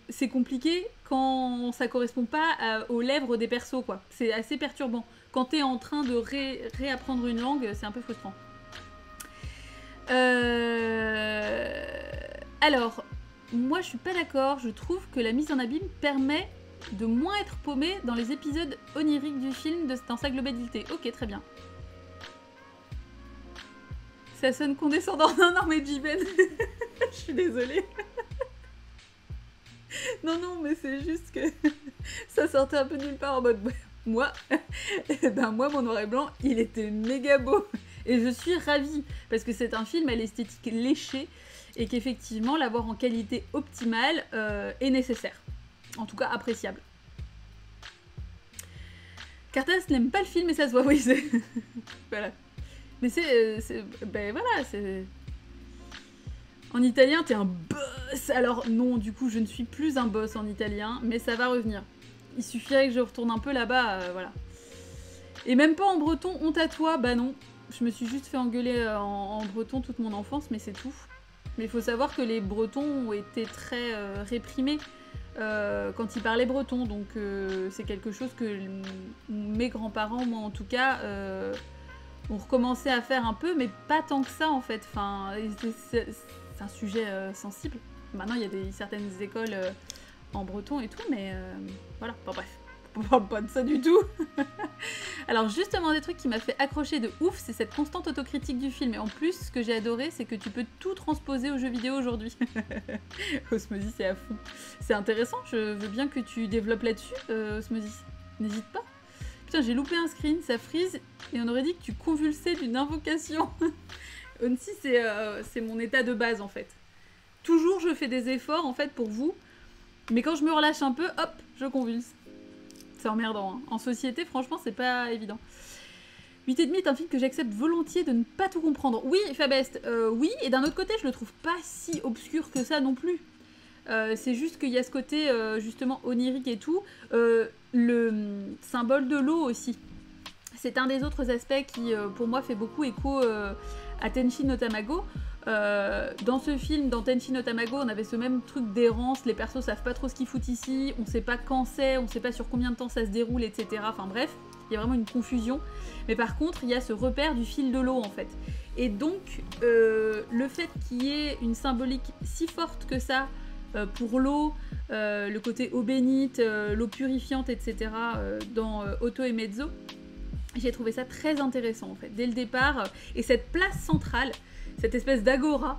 c'est compliqué quand ça correspond pas aux lèvres des persos, quoi. C'est assez perturbant. Quand t'es en train de réapprendre une langue, c'est un peu frustrant. Alors, moi je suis pas d'accord. Je trouve que la mise en abîme permet de moins être paumé dans les épisodes oniriques du film dans sa globalité. Ok, très bien. Ça sonne condescendant. Non, mais Jiben, je suis désolée. Non, mais c'est juste que ça sortait un peu de nulle part en mode... Moi, mon noir et blanc, il était méga beau. Et je suis ravie, parce que c'est un film à l'esthétique léchée, et qu'effectivement, l'avoir en qualité optimale est nécessaire. En tout cas, appréciable. Cartas n'aime pas le film, et ça se voit, oui, c'est... Voilà. Mais voilà, c'est... En italien, t'es un boss. Alors non, du coup, je ne suis plus un boss en italien, mais ça va revenir. Il suffirait que je retourne un peu là-bas, voilà. Et même pas en breton, honte à toi, bah non. Je me suis juste fait engueuler en breton toute mon enfance, mais c'est tout. Mais il faut savoir que les bretons ont été très réprimés quand ils parlaient breton, donc c'est quelque chose que mes grands-parents, moi en tout cas, ont recommencé à faire un peu, mais pas tant que ça en fait. Enfin, c'est un sujet sensible. Maintenant, il y a certaines écoles en breton et tout, mais voilà, bon, bref, on parle pas de ça du tout. Alors justement, des trucs qui m'a fait accrocher de ouf, c'est cette constante autocritique du film. Et en plus, ce que j'ai adoré, c'est que tu peux tout transposer aux jeux vidéo aujourd'hui. Osmosis, c'est à fond. C'est intéressant, je veux bien que tu développes là-dessus, Osmosis. N'hésite pas. Putain, j'ai loupé un screen, ça freeze, et on aurait dit que tu convulsais d'une invocation. Onsi, c'est mon état de base, en fait. Toujours, je fais des efforts, en fait, pour vous. Mais quand je me relâche un peu, hop, je convulse. C'est emmerdant, hein. En société, franchement, c'est pas évident. 8,5 est un film que j'accepte volontiers de ne pas tout comprendre. Oui, Fabest, oui, et d'un autre côté, je le trouve pas si obscur que ça non plus. C'est juste qu'il y a ce côté, justement, onirique et tout. Le symbole de l'eau aussi. C'est un des autres aspects qui, pour moi, fait beaucoup écho à Tenchi no Tamago. Dans ce film, dans Tenchi no Tamago, on avait ce même truc d'errance, les persos savent pas trop ce qu'ils foutent ici, on sait pas quand c'est, on sait pas sur combien de temps ça se déroule, etc. Enfin bref, il y a vraiment une confusion. Mais par contre, il y a ce repère du fil de l'eau en fait. Et donc, le fait qu'il y ait une symbolique si forte que ça pour l'eau, le côté eau bénite, l'eau purifiante, etc. Dans Otto et Mezzo, j'ai trouvé ça très intéressant en fait, dès le départ. Et cette place centrale, cette espèce d'agora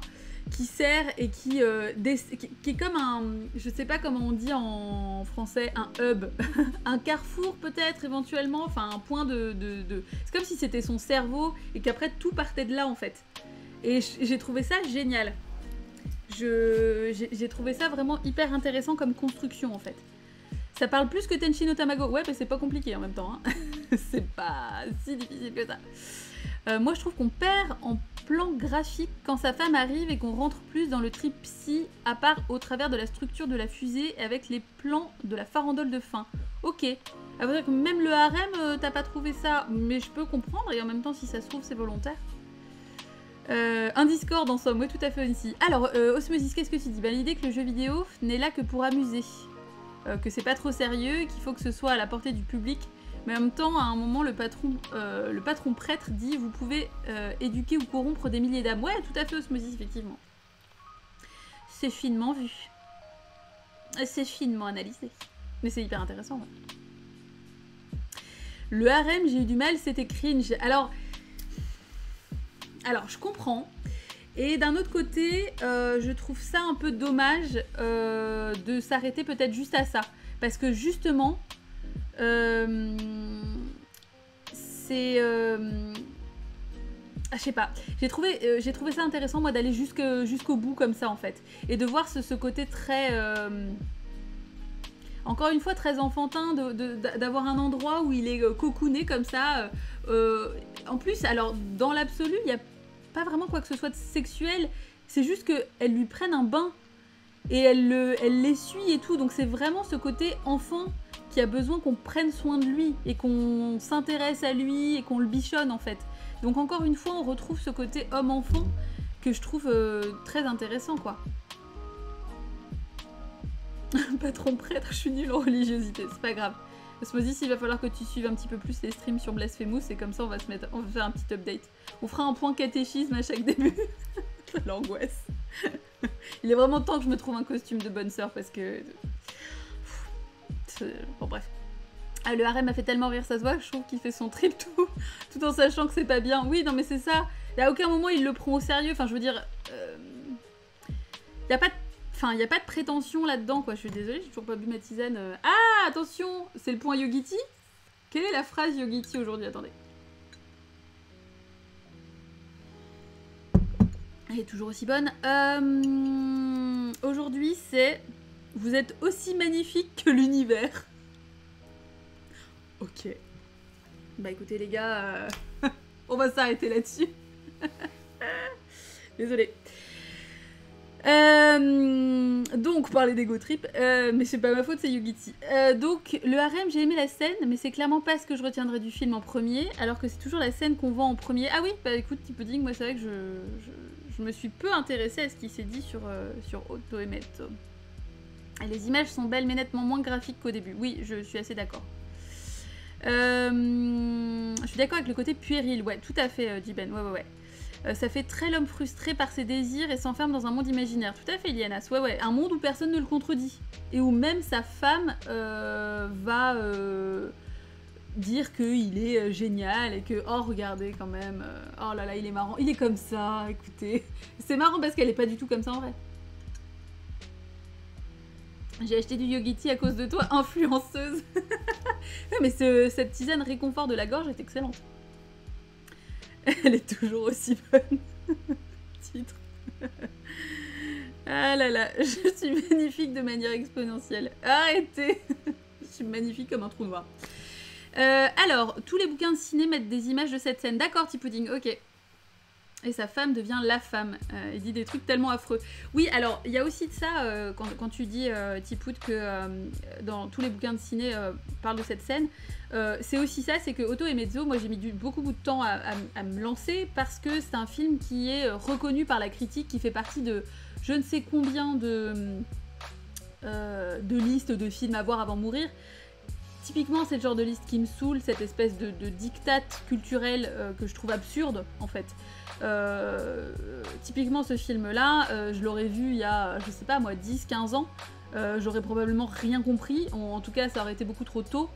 qui sert et qui est comme un, je sais pas comment on dit en français, un hub, un carrefour peut-être éventuellement, enfin un point de... C'est comme si c'était son cerveau et qu'après tout partait de là en fait. Et j'ai trouvé ça génial. J'ai trouvé ça vraiment hyper intéressant comme construction en fait. Ça parle plus que Tenchi no Tamago. Ouais, mais c'est pas compliqué en même temps. Hein. C'est pas si difficile que ça. Moi, je trouve qu'on perd en plan graphique quand sa femme arrive et qu'on rentre plus dans le trip psy, à part au travers de la structure de la fusée avec les plans de la farandole de fin. Ok. À vrai dire que même le harem, t'as pas trouvé ça, mais je peux comprendre et en même temps, si ça se trouve, c'est volontaire. Un Discord en somme, oui, tout à fait aussi. Alors, Osmosis, qu'est-ce que tu dis? Bah, l'idée que le jeu vidéo n'est là que pour amuser. Que c'est pas trop sérieux, qu'il faut que ce soit à la portée du public. Mais en même temps, à un moment, le patron prêtre dit « Vous pouvez éduquer ou corrompre des milliers d'âmes. » Ouais, tout à fait, Osmosis, effectivement. C'est finement vu. C'est finement analysé. Mais c'est hyper intéressant. Ouais. Le harem, j'ai eu du mal, c'était cringe. Alors, je comprends. Et d'un autre côté, je trouve ça un peu dommage de s'arrêter peut-être juste à ça. Parce que justement, c'est... je sais pas. J'ai trouvé ça intéressant, moi, d'aller jusqu'au bout comme ça, en fait. Et de voir ce côté très... encore une fois, très enfantin, d'avoir un endroit où il est cocooné comme ça. En plus, alors, dans l'absolu, il y a pas vraiment quoi que ce soit de sexuel, c'est juste qu'elle lui prenne un bain et elle l'essuie et tout, donc c'est vraiment ce côté enfant qui a besoin qu'on prenne soin de lui et qu'on s'intéresse à lui et qu'on le bichonne en fait. Donc encore une fois, on retrouve ce côté homme-enfant que je trouve très intéressant quoi. Patron prêtre, je suis nulle en religiosité, c'est pas grave. Osmosis, il va falloir que tu suives un petit peu plus les streams sur Blasphemous et comme ça on va faire un petit update. On fera un point catéchisme à chaque début. L'angoisse. Il est vraiment temps que je me trouve un costume de bonne sœur parce que... Bon bref. Ah, le harem m'a fait tellement rire, ça se voit, je trouve qu'il fait son trip tout en sachant que c'est pas bien. Oui, non mais c'est ça. À aucun moment il le prend au sérieux, enfin je veux dire... Y a pas de... Enfin, il n'y a pas de prétention là-dedans, quoi. Je suis désolée, j'ai toujours pas bu ma tisane. Ah, attention, c'est le point Yogiti. Quelle est la phrase Yogiti aujourd'hui? Attendez. Elle est toujours aussi bonne. Aujourd'hui, c'est... Vous êtes aussi magnifique que l'univers. Ok. Bah écoutez les gars, on va s'arrêter là-dessus. Désolée. Donc, parler d'ego trip, mais c'est pas ma faute, c'est Yogiti. Donc, le harem, j'ai aimé la scène, mais c'est clairement pas ce que je retiendrai du film en premier, alors que c'est toujours la scène qu'on voit en premier. Ah oui, bah écoute, petit pudding, moi c'est vrai que je me suis peu intéressée à ce qui s'est dit sur Otto et Metto. Et les images sont belles, mais nettement moins graphiques qu'au début. Oui, je suis assez d'accord. Je suis d'accord avec le côté puéril, ouais, tout à fait, Jiben, ouais. Ça fait très l'homme frustré par ses désirs et s'enferme dans un monde imaginaire. Tout à fait, Lianas. Ouais. Un monde où personne ne le contredit. Et où même sa femme va dire qu'il est génial et que, oh, regardez quand même, oh là là, il est marrant. Il est comme ça, écoutez. C'est marrant parce qu'elle est pas du tout comme ça en vrai. J'ai acheté du Yogiti à cause de toi, influenceuse. Mais cette tisane réconfort de la gorge est excellente. Elle est toujours aussi bonne. Titre. Ah là là, je suis magnifique de manière exponentielle. Arrêtez. Je suis magnifique comme un trou noir. Alors, tous les bouquins de ciné mettent des images de cette scène. D'accord, T-Pudding, ok. Et sa femme devient la femme. Il dit des trucs tellement affreux. Oui, alors, il y a aussi de ça, quand tu dis, T-Put, que dans tous les bouquins de ciné parlent de cette scène. C'est aussi ça, c'est que Otto et Mezzo, moi j'ai mis beaucoup de temps à me lancer parce que c'est un film qui est reconnu par la critique, qui fait partie de je ne sais combien de listes de films à voir avant de mourir. Typiquement, c'est le genre de liste qui me saoule, cette espèce de diktat culturel que je trouve absurde, en fait. Typiquement, ce film-là, je l'aurais vu il y a, je sais pas moi, 10-15 ans. J'aurais probablement rien compris. En tout cas, ça aurait été beaucoup trop tôt.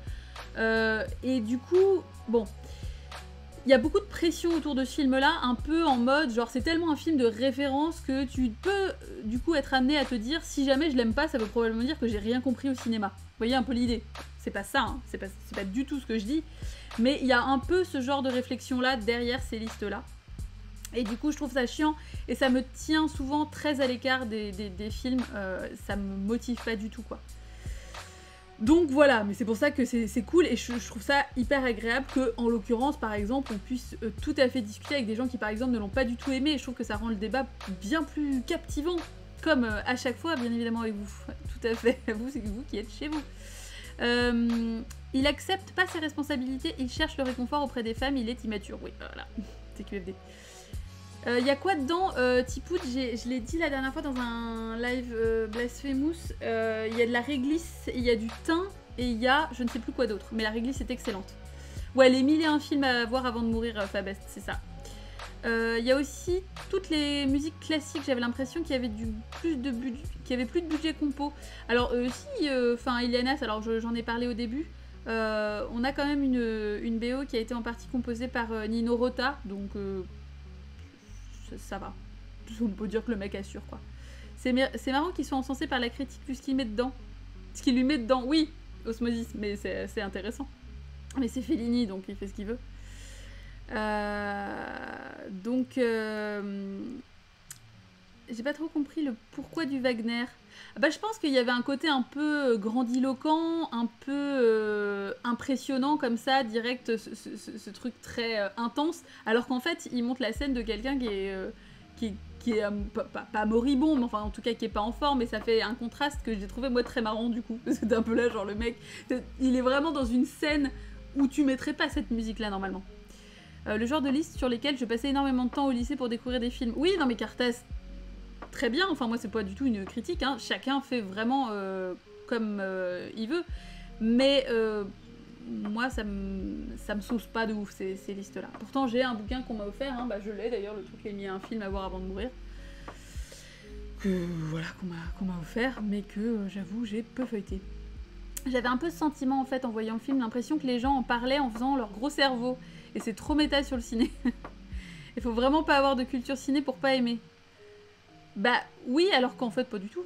Et du coup, bon, il y a beaucoup de pression autour de ce film-là, un peu en mode, genre c'est tellement un film de référence que tu peux du coup être amené à te dire, si jamais je l'aime pas, ça veut probablement dire que j'ai rien compris au cinéma. Vous voyez un peu l'idée. C'est pas ça, hein. C'est pas du tout ce que je dis, mais il y a un peu ce genre de réflexion-là derrière ces listes-là. Et du coup, je trouve ça chiant, et ça me tient souvent très à l'écart des films, ça me motive pas du tout, quoi. Donc voilà, mais c'est pour ça que c'est cool, et je trouve ça hyper agréable que, en l'occurrence, par exemple, on puisse tout à fait discuter avec des gens qui, par exemple, ne l'ont pas du tout aimé, et je trouve que ça rend le débat bien plus captivant, comme à chaque fois, bien évidemment, avec vous. Tout à fait, vous, c'est vous qui êtes chez vous. Il accepte pas ses responsabilités, il cherche le réconfort auprès des femmes, il est immature. Oui, voilà, c'est QFD. Y a quoi dedans, Tipout? Je l'ai dit la dernière fois dans un live Blasphemous. Y a de la réglisse, il y a du thym et il y a je ne sais plus quoi d'autre. Mais la réglisse est excellente. Ouais, les 1001 films à voir avant de mourir, Fabest, c'est ça. Il y a aussi toutes les musiques classiques. J'avais l'impression qu'il y avait plus de budget compo. Alors si, enfin Ilianas, alors j'en ai parlé au début. On a quand même une BO qui a été en partie composée par Nino Rota, donc ça va. On peut dire que le mec assure, quoi. C'est marrant qu'ils soient encensés par la critique plus qu'il met dedans. Ce qu'il lui met dedans, oui, Osmosis, mais c'est intéressant. Mais c'est Fellini, donc il fait ce qu'il veut. Donc, j'ai pas trop compris le pourquoi du Wagner. Bah, je pense qu'il y avait un côté un peu grandiloquent, un peu impressionnant comme ça, direct, ce truc très intense, alors qu'en fait, il montre la scène de quelqu'un qui est pas moribond, mais enfin en tout cas qui est pas en forme, et ça fait un contraste que j'ai trouvé moi très marrant du coup. C'était un peu là, genre le mec, il est vraiment dans une scène où tu mettrais pas cette musique-là normalement. Le genre de liste sur lesquelles je passais énormément de temps au lycée pour découvrir des films. Oui, non mais Cartas, très bien, enfin moi c'est pas du tout une critique, hein. Chacun fait vraiment comme il veut, mais moi ça me sauce pas de ouf ces listes-là. Pourtant j'ai un bouquin qu'on m'a offert, hein, bah, je l'ai d'ailleurs, le truc qui a mis un film à voir avant de mourir, voilà, qu'on m'a offert, mais que j'avoue j'ai peu feuilleté. J'avais un peu ce sentiment en fait en voyant le film, l'impression que les gens en parlaient en faisant leur gros cerveau, et c'est trop méta sur le ciné. Il faut vraiment pas avoir de culture ciné pour pas aimer. Bah oui, alors qu'en fait pas du tout.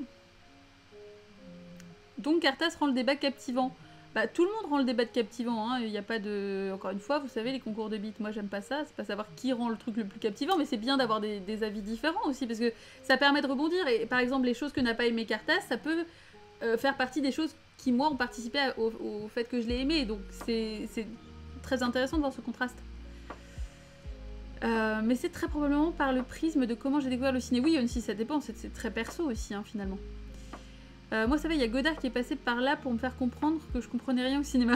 Donc Cartas rend le débat captivant. Bah tout le monde rend le débat captivant, hein. Il n'y a pas de... Encore une fois, vous savez, les concours de beat, moi j'aime pas ça, c'est pas savoir qui rend le truc le plus captivant, mais c'est bien d'avoir des avis différents aussi, parce que ça permet de rebondir, et par exemple les choses que n'a pas aimé Cartas, ça peut faire partie des choses qui moi ont participé au fait que je l'ai aimé, donc c'est très intéressant de voir ce contraste. Mais c'est très probablement par le prisme de comment j'ai découvert le ciné. Oui, aussi, ça dépend, c'est très perso aussi, hein, finalement. Moi, ça va, il y a Godard qui est passé par là pour me faire comprendre que je comprenais rien au cinéma.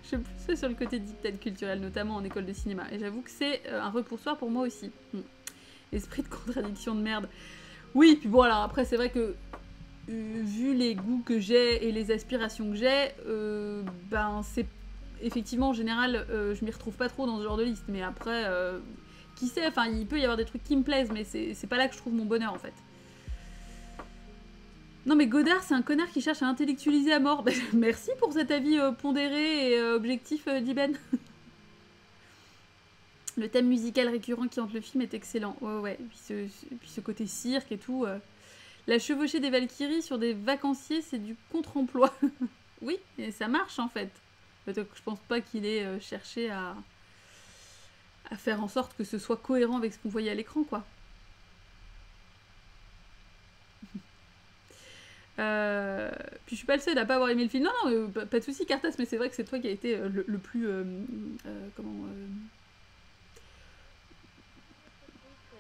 Je suis plus sur le côté dictat culturel, notamment en école de cinéma. Et j'avoue que c'est un repoussoir pour moi aussi. Esprit de contradiction de merde. Oui, puis bon, alors après, c'est vrai que vu les goûts que j'ai et les aspirations que j'ai, ben c'est... Effectivement, en général, je m'y retrouve pas trop dans ce genre de liste, mais après, qui sait, enfin, il peut y avoir des trucs qui me plaisent, mais c'est pas là que je trouve mon bonheur, en fait. Non, mais Godard, c'est un connard qui cherche à intellectualiser à mort. Bah, merci pour cet avis pondéré et objectif d'Iben. Le thème musical récurrent qui hante le film est excellent. Ouais. Et puis ce côté cirque et tout. La chevauchée des Valkyries sur des vacanciers, c'est du contre-emploi. Oui, et ça marche, en fait. Je pense pas qu'il ait cherché à faire en sorte que ce soit cohérent avec ce qu'on voyait à l'écran, quoi. Puis je suis pas le seul à pas avoir aimé le film. Non, pas de soucis, Cartas, mais c'est vrai que c'est toi qui a été le plus...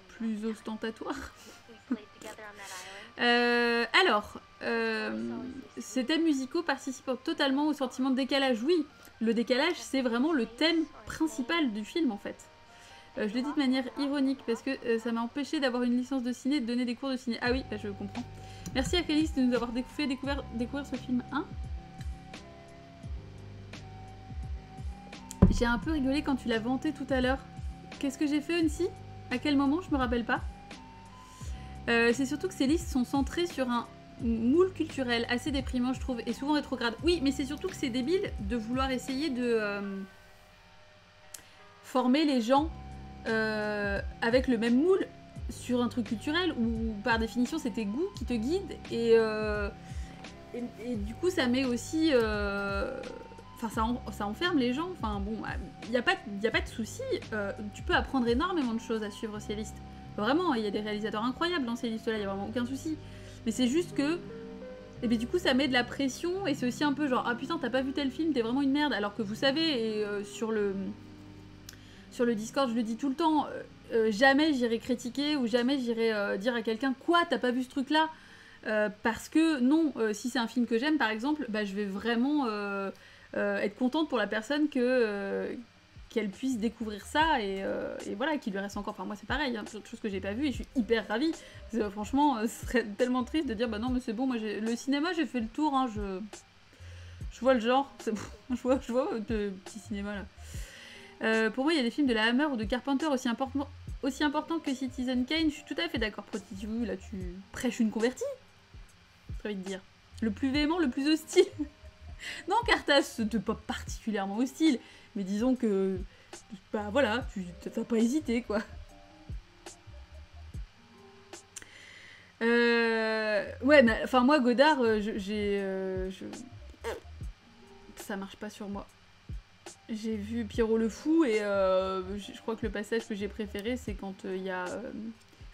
plus ostentatoire. Alors, ces thèmes musicaux participent totalement au sentiment de décalage. Oui, le décalage, c'est vraiment le thème principal du film, en fait. Je le dis de manière ironique, parce que ça m'a empêché d'avoir une licence de ciné et de donner des cours de ciné. Ah oui, bah, je comprends. Merci à Félix de nous avoir fait découvrir ce film 1. J'ai un peu rigolé quand tu l'as vanté tout à l'heure. Qu'est-ce que j'ai fait, Unsi? À quel moment? Je me rappelle pas. C'est surtout que ces listes sont centrées sur un moule culturel assez déprimant, je trouve, et souvent rétrograde. Oui, mais c'est surtout que c'est débile de vouloir essayer de former les gens avec le même moule sur un truc culturel où par définition c'est tes goûts qui te guident et du coup ça met aussi enfin ça enferme les gens, enfin bon, y a pas de souci, tu peux apprendre énormément de choses à suivre ces listes, vraiment, il y a des réalisateurs incroyables dans ces listes là, il y a vraiment aucun souci, mais c'est juste que et bien du coup ça met de la pression et c'est aussi un peu genre ah putain t'as pas vu tel film, t'es vraiment une merde, alors que vous savez, et sur le Discord je le dis tout le temps, jamais j'irai critiquer ou jamais j'irai dire à quelqu'un quoi t'as pas vu ce truc là, parce que non, si c'est un film que j'aime par exemple, bah je vais vraiment être contente pour la personne qu'elle puisse découvrir ça et voilà, qu'il lui reste encore, enfin moi c'est pareil, hein, quelque chose que j'ai pas vu et je suis hyper ravie, franchement ce serait tellement triste de dire bah non mais c'est bon, moi le cinéma j'ai fait le tour, hein, je vois le genre, c'est bon, je vois le petit cinéma là. Pour moi il y a des films de la Hammer ou de Carpenter aussi importants que Citizen Kane, je suis tout à fait d'accord. Oui, là tu prêches une convertie, j'ai envie de dire, le plus véhément, le plus hostile. Non, Cartas, c'était pas particulièrement hostile, mais disons que, bah voilà, t'as pas hésité, quoi. Ouais, mais enfin moi, Godard, ça marche pas sur moi. J'ai vu Pierrot le Fou et je crois que le passage que j'ai préféré, c'est quand il y a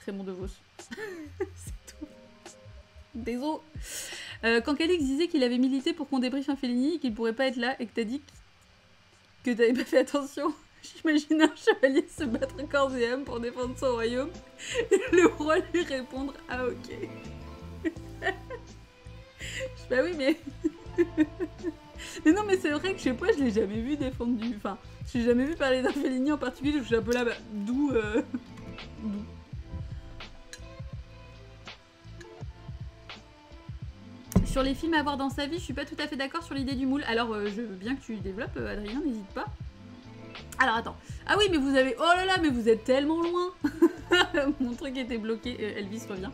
Raymond DeVos. C'est tout. Désolé. Quand Calix disait qu'il avait milité pour qu'on débriefe un Fellini et qu'il pourrait pas être là et que t'as dit que t'avais pas fait attention, j'imagine un chevalier se battre corps et âme pour défendre son royaume et le roi lui répondre « Ah ok ». Bah oui mais... mais non mais c'est vrai que je sais pas, je l'ai jamais vu défendre du... Enfin, j'ai jamais vu parler d'un Fellini en particulier, je suis un peu là, bah, d'où... Sur les films à voir dans sa vie, je suis pas tout à fait d'accord sur l'idée du moule. Alors, je veux bien que tu développes, Adrien, n'hésite pas. Alors, attends. Ah oui, mais vous avez... Oh là là, mais vous êtes tellement loin. Mon truc était bloqué. Elvis revient.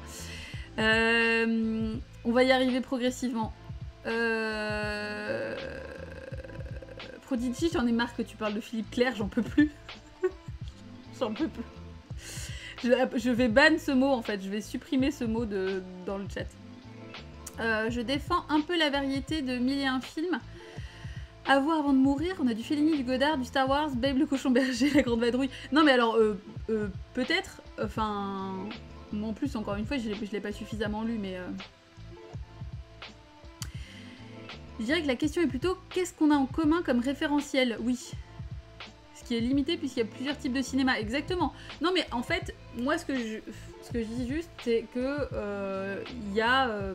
On va y arriver progressivement. Prodigy, j'en ai marre que tu parles de Philippe Clair, j'en peux plus. J'en peux plus. Je vais ban ce mot, en fait. Je vais supprimer ce mot dans le chat. Je défends un peu la variété de 1001 films à voir avant de mourir. On a du Fellini, du Godard, du Star Wars, Babe le cochon berger, la grande vadrouille. Non mais alors, peut-être, enfin... Moi en plus, encore une fois, je l'ai pas suffisamment lu, mais... Je dirais que la question est plutôt, qu'est-ce qu'on a en commun comme référentiel? Oui. Ce qui est limité puisqu'il y a plusieurs types de cinéma. Exactement. Non mais en fait, moi ce que je dis juste, c'est que y a...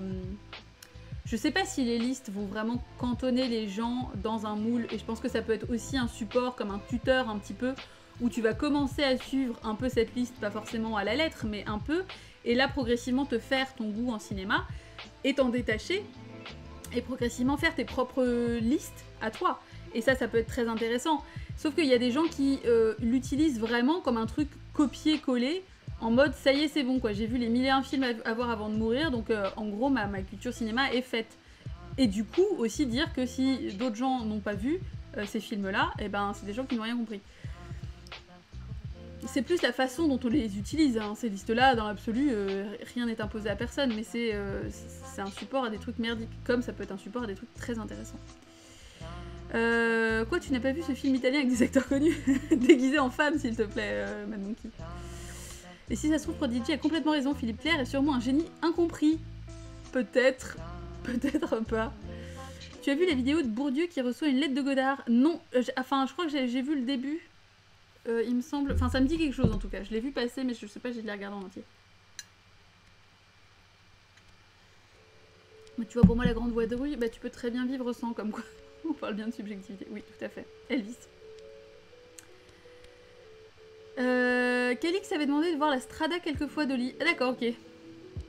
je sais pas si les listes vont vraiment cantonner les gens dans un moule, et je pense que ça peut être aussi un support, comme un tuteur un petit peu, où tu vas commencer à suivre un peu cette liste, pas forcément à la lettre, mais un peu, et là progressivement te faire ton goût en cinéma, et t'en détacher, et progressivement faire tes propres listes à toi. Et ça peut être très intéressant. Sauf qu'il y a des gens qui l'utilisent vraiment comme un truc copier-coller, en mode ça y est c'est bon quoi, j'ai vu les 1001 films à voir avant de mourir, donc en gros ma culture cinéma est faite. Et du coup aussi dire que si d'autres gens n'ont pas vu ces films là, et ben c'est des gens qui n'ont rien compris. C'est plus la façon dont on les utilise, hein. Ces listes là dans l'absolu, rien n'est imposé à personne, mais c'est un support à des trucs merdiques, comme ça peut être un support à des trucs très intéressants. Quoi, tu n'as pas vu ce film italien avec des acteurs connus déguisés en femmes, s'il te plaît, Mad Monkey. Et si ça se trouve, Prodigy a complètement raison, Philippe Clair est sûrement un génie incompris. Peut-être, peut-être pas. Tu as vu la vidéo de Bourdieu qui reçoit une lettre de Godard? Non, enfin, je crois que j'ai vu le début. Il me semble... Enfin, ça me dit quelque chose, en tout cas. Je l'ai vu passer, mais je sais pas, j'ai de la regarder en entier. Mais tu vois, pour moi, la grande vadrouille, bah, tu peux très bien vivre sans, comme quoi. On parle bien de subjectivité. Oui, tout à fait. Elvis. Calix avait demandé de voir la Strada quelques fois d'Oli. Ah d'accord, ok.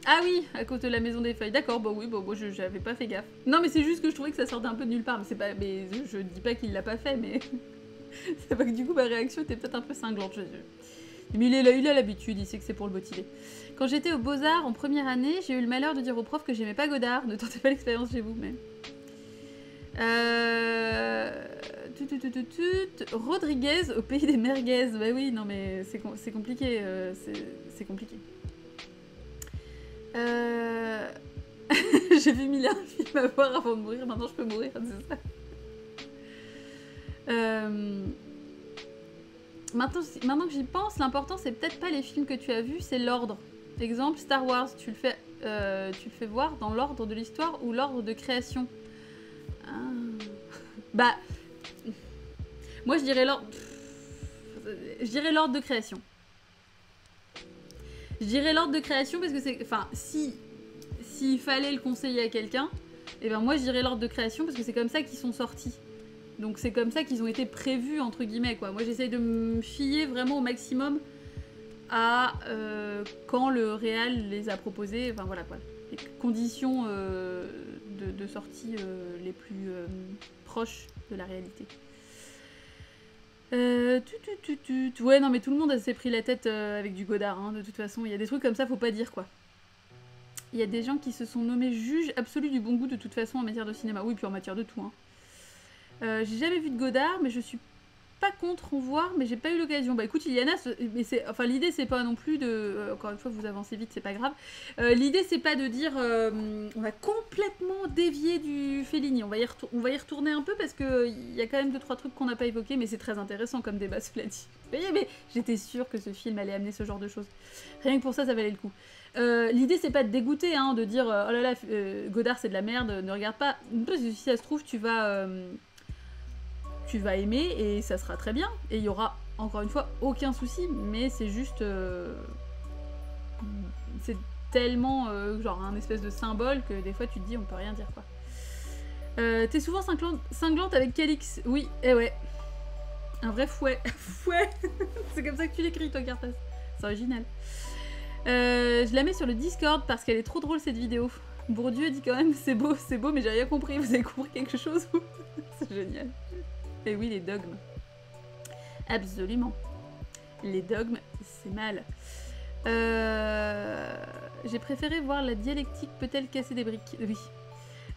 Ah oui, à cause de la maison des feuilles. D'accord, bah oui, bon, moi j'avais pas fait gaffe. Non mais c'est juste que je trouvais que ça sortait un peu de nulle part. Mais c'est pas, mais je dis pas qu'il l'a pas fait, mais c'est pas que du coup ma réaction était peut-être un peu cinglante. Mais il a l'habitude, il sait que c'est pour le motiver. Quand j'étais aux Beaux-Arts en première année, j'ai eu le malheur de dire au prof que j'aimais pas Godard. Ne tentez pas l'expérience chez vous, mais... Rodriguez au pays des merguez. Bah oui, non mais c'est compliqué. C'est compliqué. J'ai vu 1001 films à voir avant de mourir. Maintenant je peux mourir, c'est ça. Maintenant que j'y pense, l'important c'est peut-être pas les films que tu as vus, c'est l'ordre. Exemple, Star Wars, tu le fais voir dans l'ordre de l'histoire ou l'ordre de création. Ah. Bah, moi je dirais l'ordre de création. Je dirais l'ordre de création parce que c'est, enfin, s'il fallait le conseiller à quelqu'un, et ben moi je dirais l'ordre de création parce que c'est comme ça qu'ils sont sortis. Donc c'est comme ça qu'ils ont été prévus, entre guillemets, quoi. Moi j'essaye de me fier vraiment au maximum à quand le réal les a proposés, enfin voilà quoi. Les conditions de sortie les plus proches de la réalité. Ouais, non mais tout le monde s'est pris la tête avec du Godard, hein, de toute façon. Il y a des trucs comme ça, faut pas dire, quoi. Il y a des gens qui se sont nommés juges absolus du bon goût de toute façon en matière de cinéma. Oui, puis en matière de tout, hein. J'ai jamais vu de Godard, mais je suis pas contre en voir, mais j'ai pas eu l'occasion. Bah écoute, Iliana, mais enfin l'idée c'est pas non plus de, encore une fois vous avancez vite, c'est pas grave. L'idée c'est pas de dire on va complètement dévier du Fellini. On va y retourner un peu parce que il y a quand même 2-3 trucs qu'on n'a pas évoqués, mais c'est très intéressant comme débat, cela dit. Mais j'étais sûre que ce film allait amener ce genre de choses. Rien que pour ça, ça valait le coup. L'idée c'est pas de dégoûter, hein, de dire oh là là, Godard c'est de la merde, ne regarde pas. Parce que si ça se trouve tu vas aimer et ça sera très bien. Et il y aura, encore une fois, aucun souci, mais c'est juste... c'est tellement genre un espèce de symbole que des fois tu te dis on peut rien dire, quoi. T'es souvent cinglante avec Calix. Oui, et ouais. Un vrai fouet. Fouet. C'est comme ça que tu l'écris, toi, Cartas. C'est original. Je la mets sur le Discord parce qu'elle est trop drôle, cette vidéo. Bourdieu dit quand même c'est beau, mais j'ai rien compris. Vous avez compris quelque chose? C'est génial. Et oui, les dogmes. Absolument. Les dogmes, c'est mal. J'ai préféré voir la dialectique peut-elle casser des briques. Oui.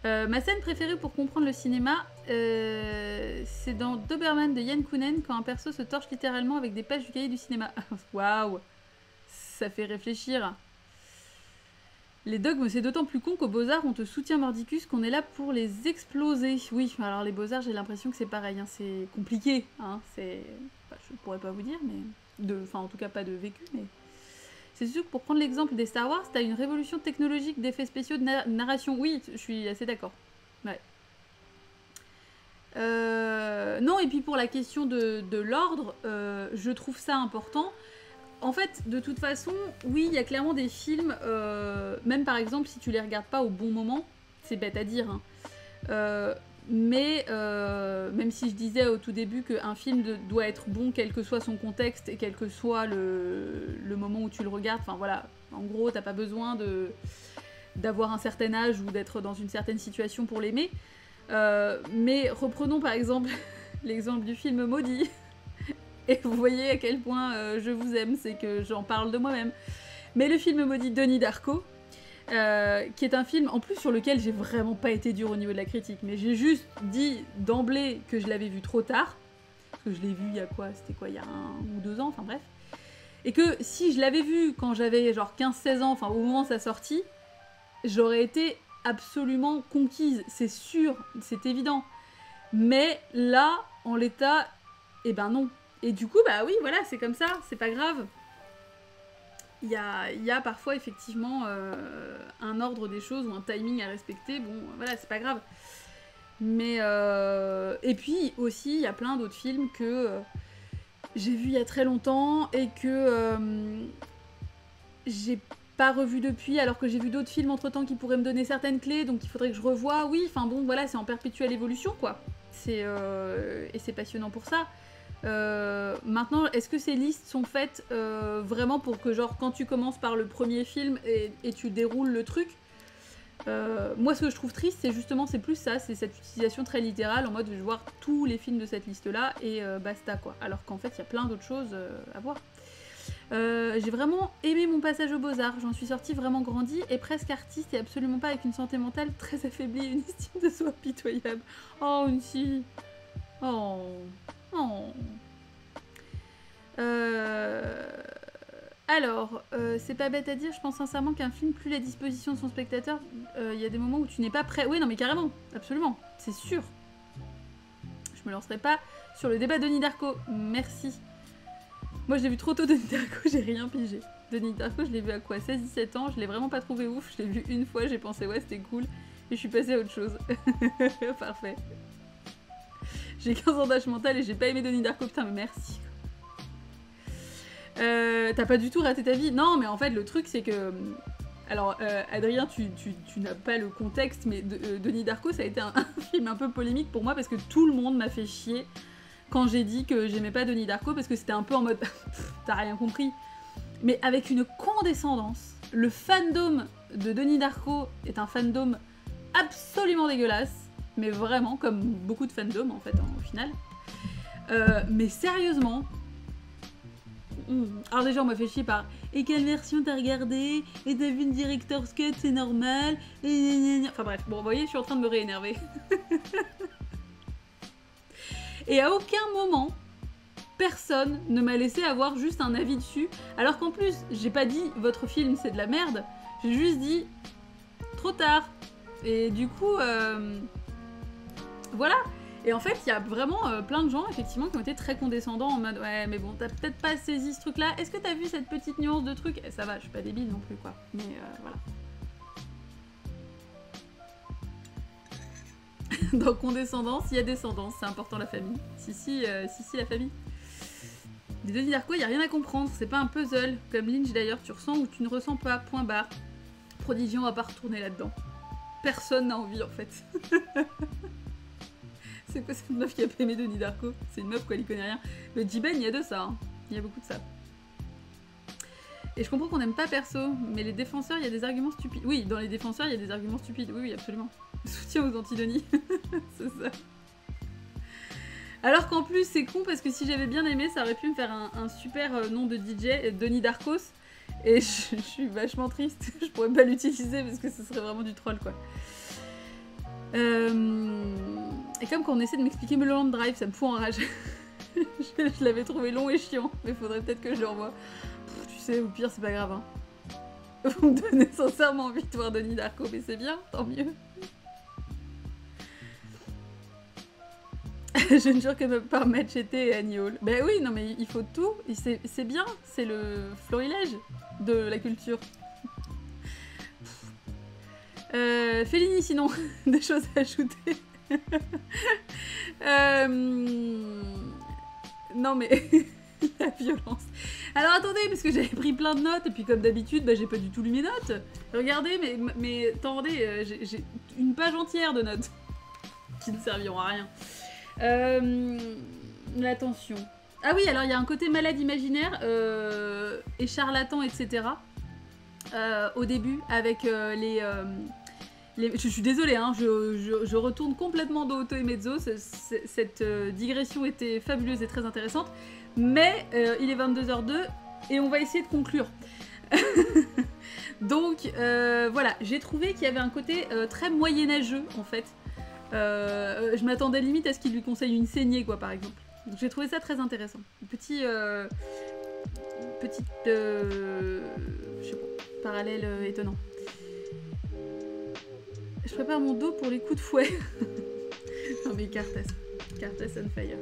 Ma scène préférée pour comprendre le cinéma, c'est dans Doberman de Yann Kounen, quand un perso se torche littéralement avec des pages du cahier du cinéma. Waouh. Ça fait réfléchir. Les dogmes, c'est d'autant plus con qu'aux Beaux-Arts, on te soutient mordicus qu'on est là pour les exploser. Oui, alors les Beaux-Arts, j'ai l'impression que c'est pareil, hein, c'est compliqué. Hein, c'est... Enfin, je pourrais pas vous dire, mais... Enfin, en tout cas, pas de vécu, mais... C'est sûr que pour prendre l'exemple des Star Wars, t'as une révolution technologique d'effets spéciaux de narration. Oui, je suis assez d'accord. Ouais. Non, et puis pour la question de l'ordre, je trouve ça important. En fait, de toute façon, oui, il y a clairement des films, même par exemple si tu les regardes pas au bon moment, c'est bête à dire, hein, mais même si je disais au tout début qu'un film doit être bon quel que soit son contexte et quel que soit le moment où tu le regardes, enfin voilà, en gros, t'as pas besoin d'avoir un certain âge ou d'être dans une certaine situation pour l'aimer, mais reprenons par exemple l'exemple du film Maudit. Et vous voyez à quel point je vous aime, c'est que j'en parle de moi-même. Mais le film Maudit de Denis Darko, qui est un film en plus sur lequel j'ai vraiment pas été dure au niveau de la critique, mais j'ai juste dit d'emblée que je l'avais vu trop tard, parce que je l'ai vu il y a quoi, c'était quoi, il y a 1 ou 2 ans, enfin bref, et que si je l'avais vu quand j'avais genre 15-16 ans, enfin au moment de sa sortie, j'aurais été absolument conquise, c'est sûr, c'est évident. Mais là, en l'état, eh ben non. Et du coup, bah oui, voilà, c'est comme ça, c'est pas grave. Il y a parfois, effectivement, un ordre des choses ou un timing à respecter. Bon, voilà, c'est pas grave. Mais... Et puis, aussi, il y a plein d'autres films que j'ai vus il y a très longtemps et que j'ai pas revu depuis, alors que j'ai vu d'autres films entre-temps qui pourraient me donner certaines clés, donc il faudrait que je revoie. Oui, enfin bon, voilà, c'est en perpétuelle évolution, quoi. Et c'est passionnant pour ça. Maintenant, est-ce que ces listes sont faites vraiment pour que, genre, quand tu commences par le premier film et tu déroules le truc, moi, ce que je trouve triste, c'est justement, c'est plus ça, c'est cette utilisation très littérale, en mode, je vais voir tous les films de cette liste-là, et basta, quoi. Alors qu'en fait, il y a plein d'autres choses à voir. J'ai vraiment aimé mon passage aux Beaux-Arts, j'en suis sortie vraiment grandie, et presque artiste, et absolument pas avec une santé mentale très affaiblie, une estime de soi pitoyable. Oh, une fille... Oh. Oh. Alors, c'est pas bête à dire, je pense sincèrement qu'un film, plus la disposition de son spectateur, il y a des moments où tu n'es pas prêt. Oui, non mais carrément, absolument, c'est sûr. Je me lancerai pas sur le débat Denis Darko, merci. Moi je l'ai vu trop tôt Denis Darko, j'ai rien pigé. Denis Darko, je l'ai vu à quoi, 16-17 ans, je l'ai vraiment pas trouvé ouf, je l'ai vu une fois, j'ai pensé ouais c'était cool, et je suis passée à autre chose. Parfait. J'ai 15 ans d'âge mental et j'ai pas aimé Denis Darko, putain mais merci. T'as pas du tout raté ta vie. Non mais en fait le truc c'est que... Alors Adrien tu n'as pas le contexte mais Denis Darko ça a été un film un peu polémique pour moi parce que tout le monde m'a fait chier quand j'ai dit que j'aimais pas Denis Darko parce que c'était un peu en mode t'as rien compris. Mais avec une condescendance, le fandom de Denis Darko est un fandom absolument dégueulasse, mais vraiment comme beaucoup de fandoms en fait au final. Mais sérieusement... Alors déjà on m'a fait chier par et quelle version t'as regardé et t'as vu une director's cut c'est normal et... Enfin bref, bon vous voyez je suis en train de me réénerver. Et à aucun moment personne ne m'a laissé avoir juste un avis dessus alors qu'en plus j'ai pas dit votre film c'est de la merde, j'ai juste dit trop tard et du coup voilà. Et en fait, il y a vraiment plein de gens, effectivement, qui ont été très condescendants en mode « Ouais, mais bon, t'as peut-être pas saisi ce truc-là. Est-ce que t'as vu cette petite nuance de truc ?» Ça va, je suis pas débile non plus, quoi. Mais voilà. Dans condescendance, il y a descendance. C'est important, la famille. Si, la famille. Des Denis Darko, il n'y a rien à comprendre. C'est pas un puzzle. Comme Lynch, d'ailleurs, tu ressens ou tu ne ressens pas. Point barre. Prodigy, on va pas retourner là-dedans. Personne n'a envie, en fait. C'est quoi cette meuf qui a pas aimé Denis Darko? C'est une meuf quoi, elle y connaît rien. Le J-Ben, il y a de ça, hein. Il y a beaucoup de ça. Et je comprends qu'on n'aime pas perso, mais les défenseurs, il y a des arguments stupides. Oui, dans les défenseurs, il y a des arguments stupides. Oui, oui, absolument. Soutien aux anti-Denis. C'est ça. Alors qu'en plus, c'est con parce que si j'avais bien aimé, ça aurait pu me faire un super nom de DJ, Denis Darkos. Et je suis vachement triste. Je pourrais pas l'utiliser parce que ce serait vraiment du troll, quoi. Et comme quand on essaie de m'expliquer Mulholland Drive, ça me fout en rage. je l'avais trouvé long et chiant, mais faudrait peut-être que je le revoie. Tu sais, au pire, c'est pas grave. Hein. Vous me donnez sincèrement envie de voir Denis Darko, mais c'est bien, tant mieux. Je ne jure que même par Machete et Annie Hall. Ben oui, non mais il faut tout. C'est bien, c'est le florilège de la culture. Fellini sinon, des choses à ajouter. Non mais la violence. Alors attendez, parce que j'avais pris plein de notes et puis comme d'habitude, bah, j'ai pas du tout lu mes notes. Regardez, mais attendez, j'ai une page entière de notes qui ne serviront à rien. L'attention. Ah oui, alors il y a un côté malade imaginaire et charlatan, etc. Au début avec je suis désolée, hein, je retourne complètement de auto et mezzo, cette digression était fabuleuse et très intéressante, mais il est 22h02 et on va essayer de conclure. Donc voilà, j'ai trouvé qu'il y avait un côté très moyenâgeux en fait. Je m'attendais limite à ce qu'il lui conseille une saignée quoi par exemple. Donc j'ai trouvé ça très intéressant. Petite je sais pas, parallèle étonnant. Je prépare mon dos pour les coups de fouet. Non mais Cartas on fire.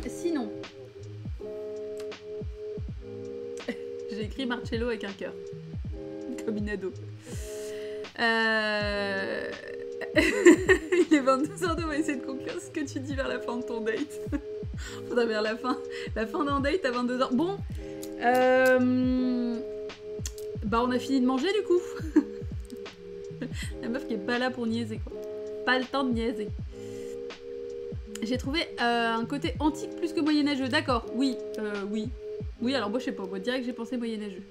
Sinon, j'ai écrit Marcello avec un cœur, comme une ado. Il est 22h02, on va essayer de conclure ce que tu dis vers la fin de ton date. Faudra vers la fin d'un date à 22h. Bon, bah on a fini de manger du coup. La meuf qui est pas là pour niaiser quoi. Pas le temps de niaiser. J'ai trouvé un côté antique plus que moyenâgeux. D'accord, oui, oui. Oui, alors moi je sais pas, moi direct j'ai pensé moyenâgeux.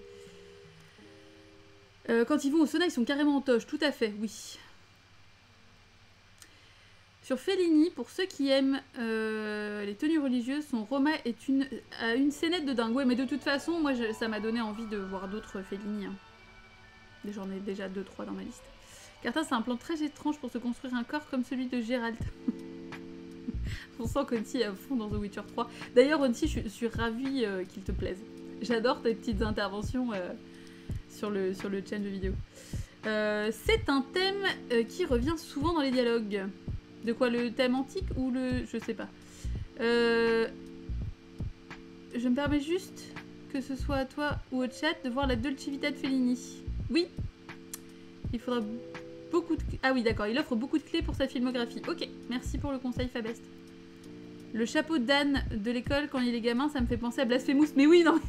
Quand ils vont au sauna, ils sont carrément en toge, tout à fait, oui. Sur Fellini, pour ceux qui aiment les tenues religieuses, son Roma est une scénette de dingue. Ouais, mais de toute façon, moi, ça m'a donné envie de voir d'autres Fellini. Hein. J'en ai déjà 2-3 dans ma liste. Carta, c'est un plan très étrange pour se construire un corps comme celui de Gérald. On sent qu'Onsi est à fond dans The Witcher 3. D'ailleurs, Onsi, je suis ravie qu'il te plaise. J'adore tes petites interventions sur le chaîne de vidéo. C'est un thème qui revient souvent dans les dialogues. De quoi, le thème antique ou le... Je sais pas. Je me permets juste, que ce soit à toi ou au chat, de voir la Dolce Vita de Fellini. Oui. Il faudra beaucoup de... Ah oui, d'accord, il offre beaucoup de clés pour sa filmographie. Ok, merci pour le conseil, Fabest. Le chapeau d'Anne de l'école quand il est gamin, ça me fait penser à Blasphemous. Mais oui, non.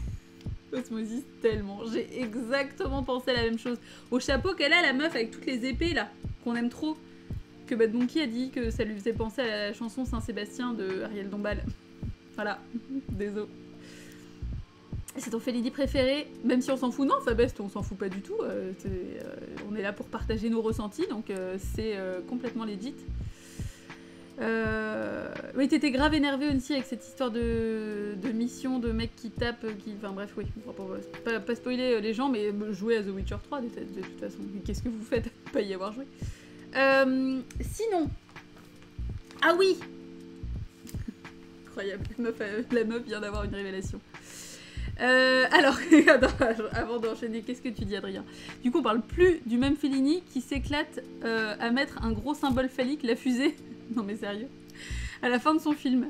Osmosis, tellement. J'ai exactement pensé à la même chose. Au chapeau qu'elle a, la meuf, avec toutes les épées, là, qu'on aime trop. Que Bad Monkey a dit que ça lui faisait penser à la chanson Saint-Sébastien de Ariel Dombal. Voilà. Désolé. C'est ton Fellini préféré, même si on s'en fout. Non, Fabest, on s'en fout pas du tout. On est là pour partager nos ressentis, donc c'est complètement legit. Oui, t'étais grave énervé aussi avec cette histoire de mission de mec qui tape, enfin bref, oui, pour pas spoiler les gens, mais jouer à The Witcher 3 de toute façon. Qu'est-ce que vous faites à pas y avoir joué? Sinon... Ah oui. Incroyable, la meuf vient d'avoir une révélation. Alors, avant d'enchaîner, qu'est-ce que tu dis, Adrien? Du coup, on parle plus du même Fellini qui s'éclate à mettre un gros symbole phallique, la fusée. Non mais sérieux. À la fin de son film,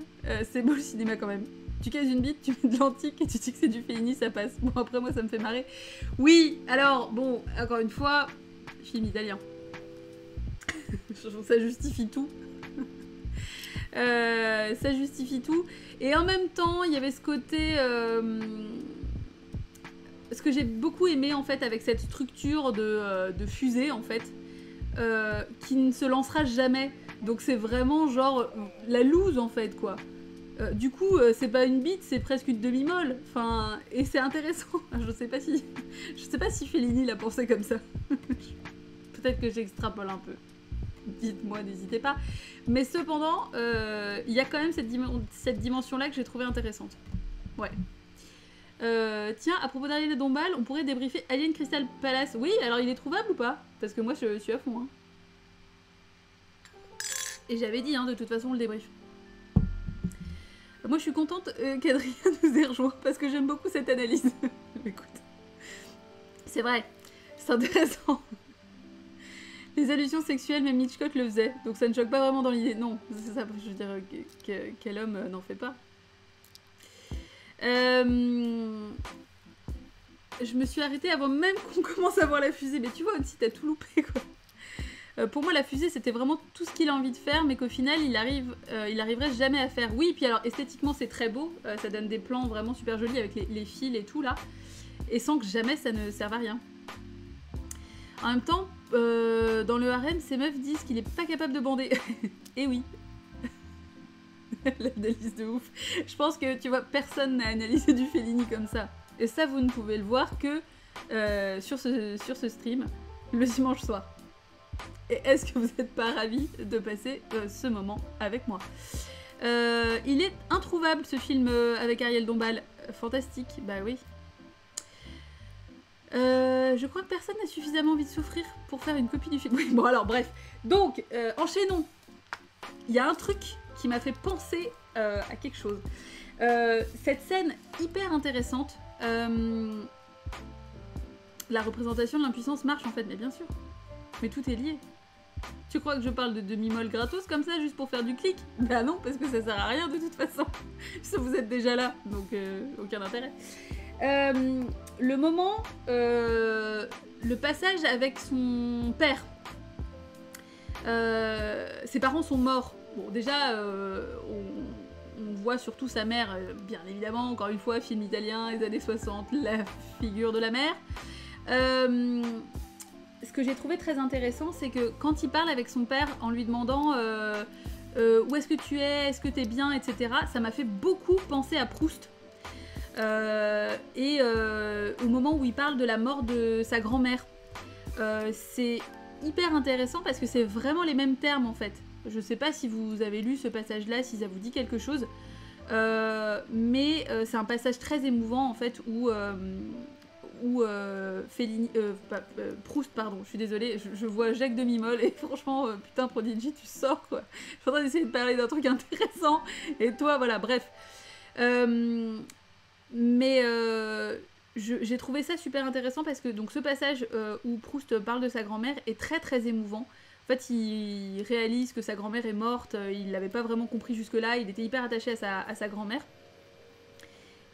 c'est beau le cinéma quand même. Tu casses une bite, tu mets de l'antique et tu dis que c'est du Fellini, ça passe. Bon, après moi ça me fait marrer. Oui, alors, bon, encore une fois, film italien. Ça justifie tout. Ça justifie tout. Et en même temps, il y avait ce côté... ce que j'ai beaucoup aimé en fait avec cette structure de fusée en fait, qui ne se lancera jamais. Donc c'est vraiment genre la loose en fait quoi. Du coup c'est pas une bite, c'est presque une demi-molle. Enfin, et c'est intéressant. Je sais pas si Fellini l'a pensé comme ça. Peut-être que j'extrapole un peu. Dites-moi, n'hésitez pas. Mais cependant, il y a quand même cette dimension-là que j'ai trouvée intéressante. Ouais. Tiens, à propos d'Ariel Dombal, on pourrait débriefer Alien Crystal Palace. Oui, alors il est trouvable ou pas? Parce que moi je suis à fond. Hein. Et j'avais dit, hein, de toute façon, le débrief. Moi je suis contente qu'Adrien nous ait rejoint parce que j'aime beaucoup cette analyse. Écoute. C'est vrai, c'est intéressant. Les allusions sexuelles, même Hitchcock le faisait, donc ça ne choque pas vraiment dans l'idée. Non, c'est ça, je veux dire, quel homme n'en fait pas. Je me suis arrêtée avant même qu'on commence à voir la fusée, mais tu vois aussi, t'as tout loupé quoi. Pour moi, la fusée, c'était vraiment tout ce qu'il a envie de faire, mais qu'au final, il arriverait jamais à faire. Oui, puis alors, esthétiquement, c'est très beau, ça donne des plans vraiment super jolis avec les fils et tout, là, et sans que jamais ça ne serve à rien. En même temps, dans le harem, ces meufs disent qu'il est pas capable de bander. Et oui. L'analyse de ouf. Je pense que, tu vois, personne n'a analysé du Fellini comme ça. Et ça, vous ne pouvez le voir que sur ce stream, le dimanche soir. Et est-ce que vous n'êtes pas ravis de passer ce moment avec moi? Il est introuvable, ce film avec Ariel Dombal. Fantastique, bah oui. Je crois que personne n'a suffisamment envie de souffrir pour faire une copie du film. Oui, bon alors bref. Donc, enchaînons. Il y a un truc qui m'a fait penser à quelque chose. Cette scène hyper intéressante. La représentation de l'impuissance marche en fait, mais bien sûr. Mais tout est lié. Tu crois que je parle de demi-molle gratos comme ça juste pour faire du clic? Bah non, parce que ça sert à rien de toute façon. Ça vous êtes déjà là, donc aucun intérêt. Le moment, le passage avec son père. Ses parents sont morts. Bon, déjà, on voit surtout sa mère, bien évidemment, encore une fois, film italien, les années 60, la figure de la mère. Ce que j'ai trouvé très intéressant, c'est que quand il parle avec son père en lui demandant où est-ce que tu es, est-ce que t'es bien, etc., ça m'a fait beaucoup penser à Proust. Au moment où il parle de la mort de sa grand-mère. C'est hyper intéressant parce que c'est vraiment les mêmes termes en fait. Je sais pas si vous avez lu ce passage-là, si ça vous dit quelque chose, mais c'est un passage très émouvant en fait où où Proust, pardon, je suis désolée, je vois Jacques Demi-Molle et franchement, putain, Prodigy, tu sors quoi. Je suis en train d'essayer de parler d'un truc intéressant et toi, voilà, bref. J'ai trouvé ça super intéressant parce que donc ce passage où Proust parle de sa grand-mère est très très émouvant. En fait, il réalise que sa grand-mère est morte, il l'avait pas vraiment compris jusque-là, il était hyper attaché à sa grand-mère.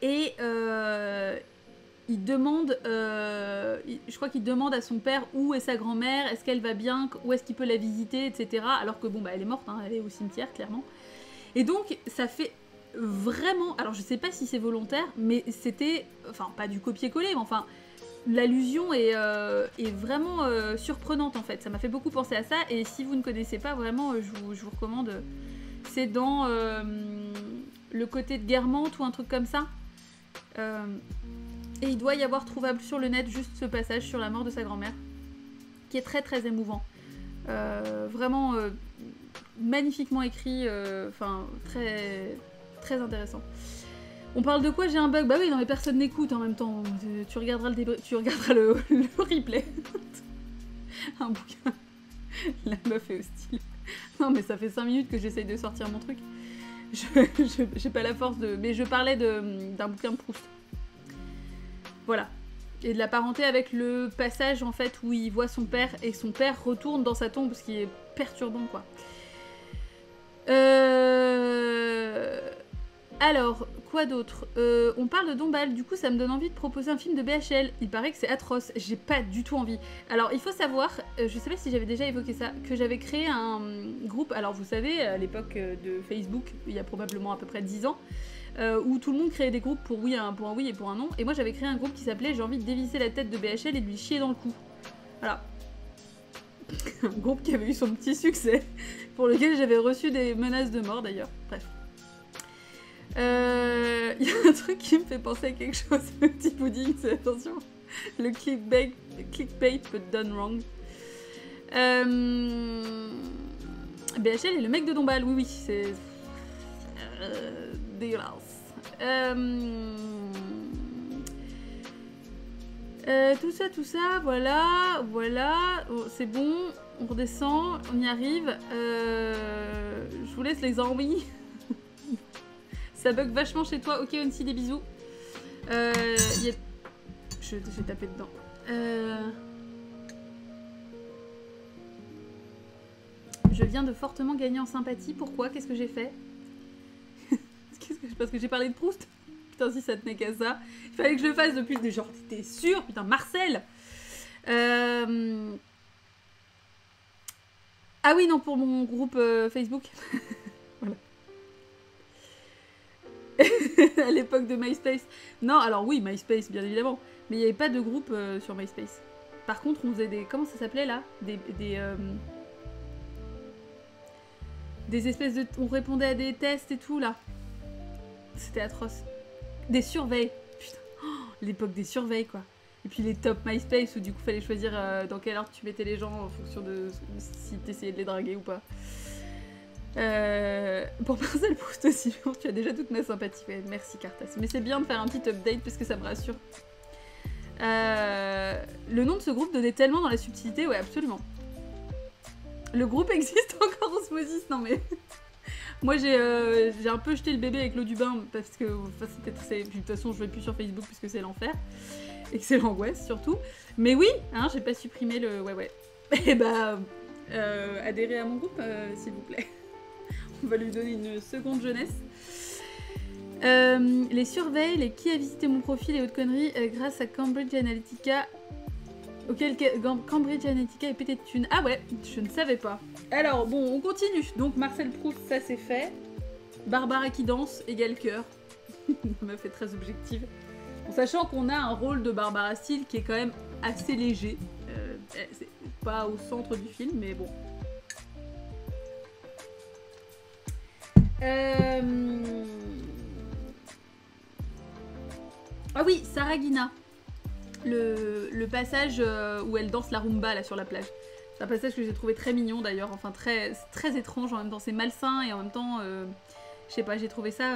Et il demande, je crois qu'il demande à son père où est sa grand-mère, est-ce qu'elle va bien, où est-ce qu'il peut la visiter, etc. Alors que bon, bah elle est morte, hein, elle est au cimetière, clairement. Et donc, ça fait vraiment, alors je sais pas si c'est volontaire, mais c'était, enfin pas du copier-coller, mais enfin l'allusion est vraiment surprenante en fait. Ça m'a fait beaucoup penser à ça, et si vous ne connaissez pas vraiment, je vous recommande. C'est dans le côté de Guermantes ou un truc comme ça. Et il doit y avoir trouvable sur le net juste ce passage sur la mort de sa grand-mère, qui est très très émouvant. Vraiment magnifiquement écrit, enfin très très intéressant. On parle de quoi? J'ai un bug. Bah oui, non mais personne n'écoute en même temps. Tu regarderas le replay. Un bouquin. La meuf est hostile. Non mais ça fait 5 minutes que j'essaye de sortir mon truc. J'ai pas la force de... Mais je parlais d'un bouquin de Proust. Voilà. Et de la parenté avec le passage en fait où il voit son père et son père retourne dans sa tombe, ce qui est perturbant quoi. Alors, quoi d'autre? On parle de Dombasle, du coup ça me donne envie de proposer un film de BHL. Il paraît que c'est atroce, j'ai pas du tout envie. Alors il faut savoir, je sais pas si j'avais déjà évoqué ça, que j'avais créé un groupe, alors vous savez, à l'époque de Facebook, il y a probablement à peu près 10 ans, où tout le monde créait des groupes pour un oui et pour un non, et moi j'avais créé un groupe qui s'appelait J'ai envie de dévisser la tête de BHL et de lui chier dans le cou. Voilà. Un groupe qui avait eu son petit succès, pour lequel j'avais reçu des menaces de mort d'ailleurs, bref. Il y a un truc qui me fait penser à quelque chose, le petit pudding, c'est attention, le clickbait but done wrong. BHL est le mec de Dombasle, oui, c'est dégueulasse. Tout ça, voilà, oh, c'est bon, on redescend, on y arrive. Je vous laisse les envies. Ça bug vachement chez toi. Ok, Onsi, des bisous. J'ai tapé dedans. Je viens de fortement gagner en sympathie. Pourquoi? Qu'est-ce que j'ai fait? Parce que j'ai parlé de Proust? Putain, si ça tenait qu'à ça. Il fallait que je le fasse depuis des genre, t'étais sûr? Putain, Marcel! Ah oui, non, pour mon groupe Facebook. Voilà. À l'époque de MySpace. Non, alors oui, MySpace, bien évidemment. Mais il n'y avait pas de groupe sur MySpace. Par contre, on faisait des... Comment ça s'appelait, là? Des espèces de... On répondait à des tests et tout, là. C'était atroce. Des surveils. Putain. Oh, l'époque des surveils, quoi. Et puis les top MySpace, où du coup, fallait choisir dans quel ordre tu mettais les gens en fonction de si t'essayais de les draguer ou pas. Pour Marcel Proust aussi, tu as déjà toute ma sympathie. Ouais, merci Cartas. Mais c'est bien de faire un petit update parce que ça me rassure. Le nom de ce groupe donnait tellement dans la subtilité, ouais, absolument. Le groupe existe encore, Osmosis, non mais... Moi j'ai un peu jeté le bébé avec l'eau du bain parce que de toute façon je vais plus sur Facebook puisque c'est l'enfer. Et que c'est l'angoisse surtout. Mais oui, hein, j'ai pas supprimé le... Ouais. Et bah... adhérez à mon groupe, s'il vous plaît. On va lui donner une seconde jeunesse. Les surveils, les qui a visité mon profil et autres conneries grâce à Cambridge Analytica. Auquel Cambridge Analytica est pété de thunes. Ah ouais, je ne savais pas. Alors bon, on continue. Donc Marcel Proust, ça c'est fait. Barbara qui danse égale cœur. Ça m'a fait très objective. En sachant qu'on a un rôle de Barbara Steele qui est quand même assez léger. C'est pas au centre du film, mais bon. Ah oui, Saragina. Le passage où elle danse la rumba là sur la plage. C'est un passage que j'ai trouvé très mignon d'ailleurs, enfin très étrange, en même temps c'est malsain et en même temps, je sais pas, j'ai trouvé ça...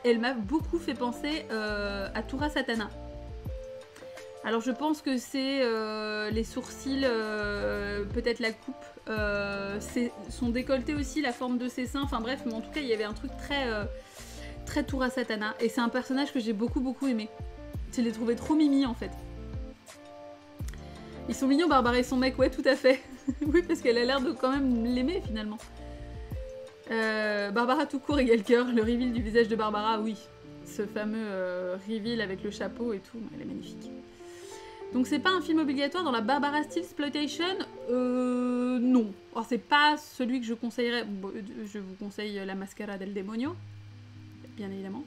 Elle m'a beaucoup fait penser à Tura Satana. Alors je pense que c'est les sourcils, peut-être la coupe, son décolleté aussi, la forme de ses seins, enfin bref, mais en tout cas il y avait un truc très Toura Satana, et c'est un personnage que j'ai beaucoup aimé. Je l'ai trouvé trop mimi en fait. Ils sont mignons Barbara et son mec, ouais tout à fait. Oui parce qu'elle a l'air de quand même l'aimer finalement. Barbara tout court égale cœur, le reveal du visage de Barbara, oui. Ce fameux reveal avec le chapeau et tout, elle est magnifique. Donc c'est pas un film obligatoire dans la Barbara Steelsploitation non. Alors c'est pas celui que je conseillerais. Bon, je vous conseille La Mascara del Demonio, bien évidemment.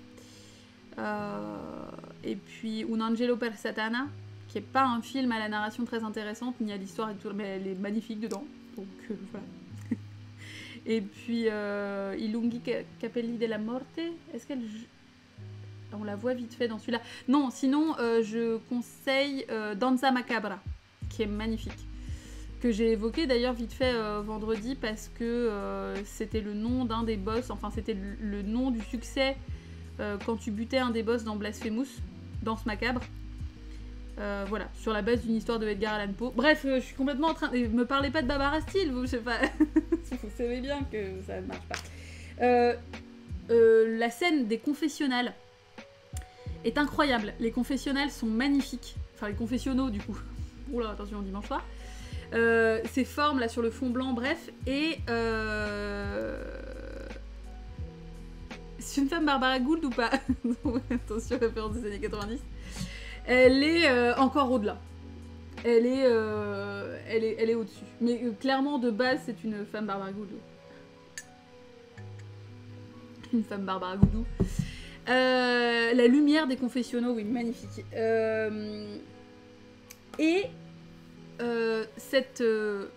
Et puis Un Angelo per Satana, qui est pas un film à la narration très intéressante, ni à l'histoire et tout, mais elle est magnifique dedans. Donc voilà. Et puis I Lunghi Capelli della Morte, est-ce qu'elle... On la voit vite fait dans celui-là. Non, sinon, je conseille Danza Macabra, qui est magnifique. Que j'ai évoqué d'ailleurs vite fait vendredi parce que c'était le nom d'un des boss, enfin c'était le nom du succès quand tu butais un des boss dans Blasphemous, Danse Macabre. Voilà, sur la base d'une histoire de Edgar Allan Poe. Bref, je suis complètement en train... Me parlez pas de Barbara Steele, vous, je sais pas. Vous savez bien que ça ne marche pas. La scène des confessionnals est incroyable. Les confessionnals sont magnifiques. Enfin, les confessionnaux, du coup. Oula, attention, dimanche soir. Ces formes, là, sur le fond blanc, bref. Et... C'est une femme Barbara Gould ou pas? Attention, référence des années 90. Elle est encore au-delà. Elle est au-dessus. Mais clairement, de base, c'est une femme Barbara Gould. Une femme Barbara Goudou. La lumière des confessionnaux, oui, magnifique.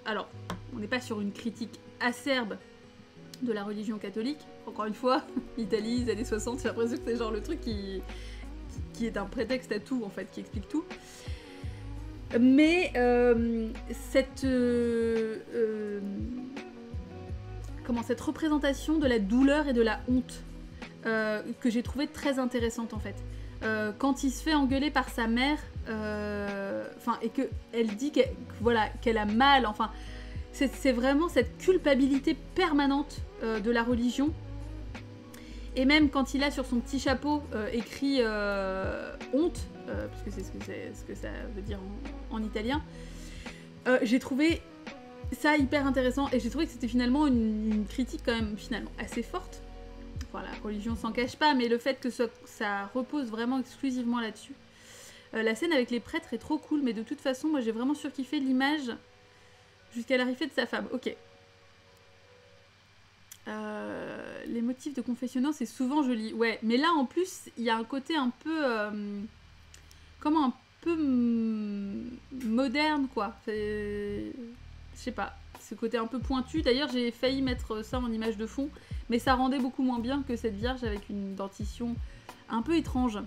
Alors, on n'est pas sur une critique acerbe de la religion catholique. Encore une fois, Italie, les années 60, j'ai l'impression que c'est genre le truc qui est un prétexte à tout, en fait, qui explique tout. Mais cette représentation de la douleur et de la honte que j'ai trouvé très intéressante en fait. Quand il se fait engueuler par sa mère, et qu'elle dit qu'elle a mal, enfin, c'est vraiment cette culpabilité permanente de la religion. Et même quand il a sur son petit chapeau écrit honte, puisque c'est ce que ça veut dire en italien, j'ai trouvé ça hyper intéressant et j'ai trouvé que c'était finalement une critique quand même finalement assez forte. Enfin, la religion s'en cache pas, mais le fait que ça repose vraiment exclusivement là-dessus. La scène avec les prêtres est trop cool, mais de toute façon, moi j'ai vraiment surkiffé l'image jusqu'à l'arrivée de sa femme. Ok. Les motifs de confessionnaux, c'est souvent joli. Ouais, mais là en plus, il y a un côté un peu... un peu moderne, quoi. Je sais pas. Ce côté un peu pointu. D'ailleurs, j'ai failli mettre ça en image de fond, mais ça rendait beaucoup moins bien que cette vierge avec une dentition un peu étrange.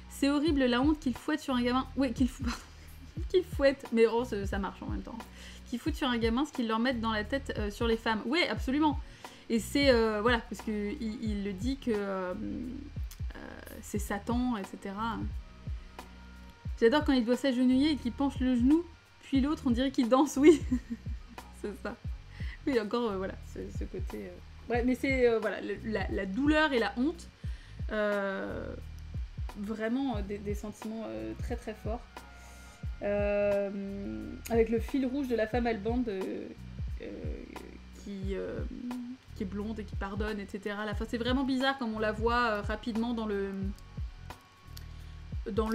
C'est horrible la honte qu'il fouette sur un gamin. Ouais, qu'il fouette, mais oh, ça marche en même temps. Qu'il foute sur un gamin ce qu'ils leur mettent dans la tête sur les femmes. Ouais, absolument. Et c'est, voilà, parce qu'il le dit que c'est Satan, etc. J'adore quand il doit s'agenouiller et qu'il penche le genou, puis l'autre, on dirait qu'il danse, oui. C'est ça. Oui, encore, voilà, ce côté... Ouais, mais c'est, voilà, la douleur et la honte, vraiment des sentiments très très forts. Avec le fil rouge de la femme albande qui est blonde et qui pardonne, etc. C'est vraiment bizarre comme on la voit rapidement dans le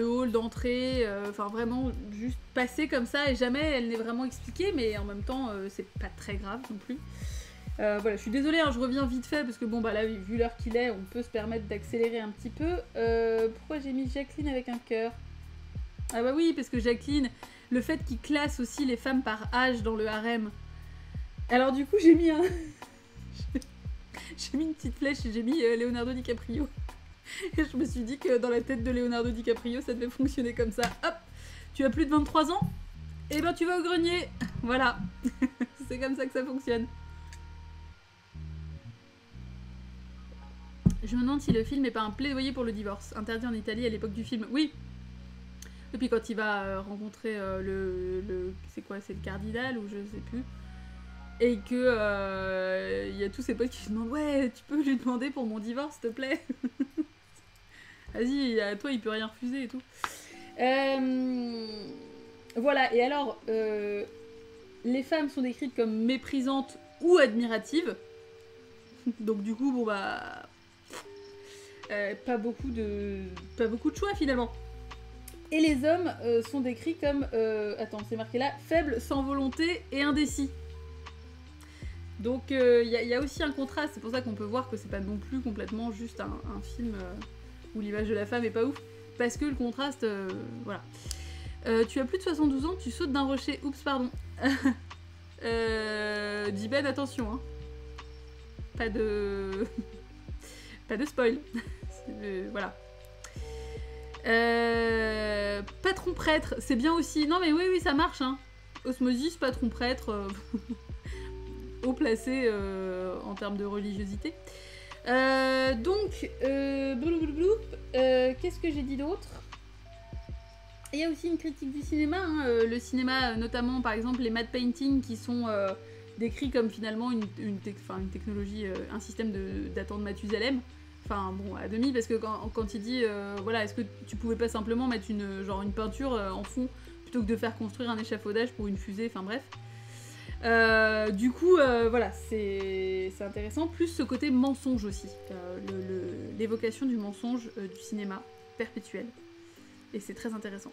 hall d'entrée, enfin vraiment juste passer comme ça et jamais elle n'est vraiment expliquée, mais en même temps c'est pas très grave non plus. Voilà, je suis désolée, hein, je reviens vite fait parce que bon bah là vu l'heure qu'il est, on peut se permettre d'accélérer un petit peu. Pourquoi j'ai mis Jacqueline avec un cœur? Ah bah oui, parce que Jacqueline, le fait qu'il classe aussi les femmes par âge dans le harem. Alors du coup j'ai mis j'ai mis une petite flèche et j'ai mis Leonardo DiCaprio. Et je me suis dit que dans la tête de Leonardo DiCaprio, ça devait fonctionner comme ça. Hop, tu as plus de 23 ans? Eh ben tu vas au grenier. Voilà. C'est comme ça que ça fonctionne. Je me demande si le film n'est pas un plaidoyer pour le divorce, interdit en Italie à l'époque du film. Oui. Et puis quand il va rencontrer c'est quoi, c'est le cardinal ou je sais plus. Et que il y a tous ses potes qui lui demandent ouais, tu peux lui demander pour mon divorce, s'il te plaît. Vas-y, à toi il peut rien refuser et tout. Voilà, et alors les femmes sont décrites comme méprisantes ou admiratives. Donc du coup, bon bah pas beaucoup de choix finalement. Et les hommes sont décrits comme attends, c'est marqué là, faibles, sans volonté et indécis. Donc il y a aussi un contraste, c'est pour ça qu'on peut voir que c'est pas non plus complètement juste un film où l'image de la femme est pas ouf, parce que le contraste, voilà. Tu as plus de 72 ans, tu sautes d'un rocher, oups pardon. Dis Ben, attention, hein. Pas de spoil. Voilà. Patron prêtre, c'est bien aussi. Non mais oui, ça marche, hein. Osmosis, patron prêtre, haut placé en termes de religiosité. Donc, qu'est-ce que j'ai dit d'autre? Il y a aussi une critique du cinéma, hein. Le cinéma, notamment par exemple les matte paintings qui sont décrits comme finalement une technologie, un système datant de Mathusalem. Enfin bon, à demi, parce que quand il dit, voilà, est-ce que tu pouvais pas simplement mettre une peinture en fond plutôt que de faire construire un échafaudage pour une fusée, enfin bref. Du coup, voilà, c'est intéressant. Plus ce côté mensonge aussi, l'évocation du mensonge du cinéma perpétuel. Et c'est très intéressant.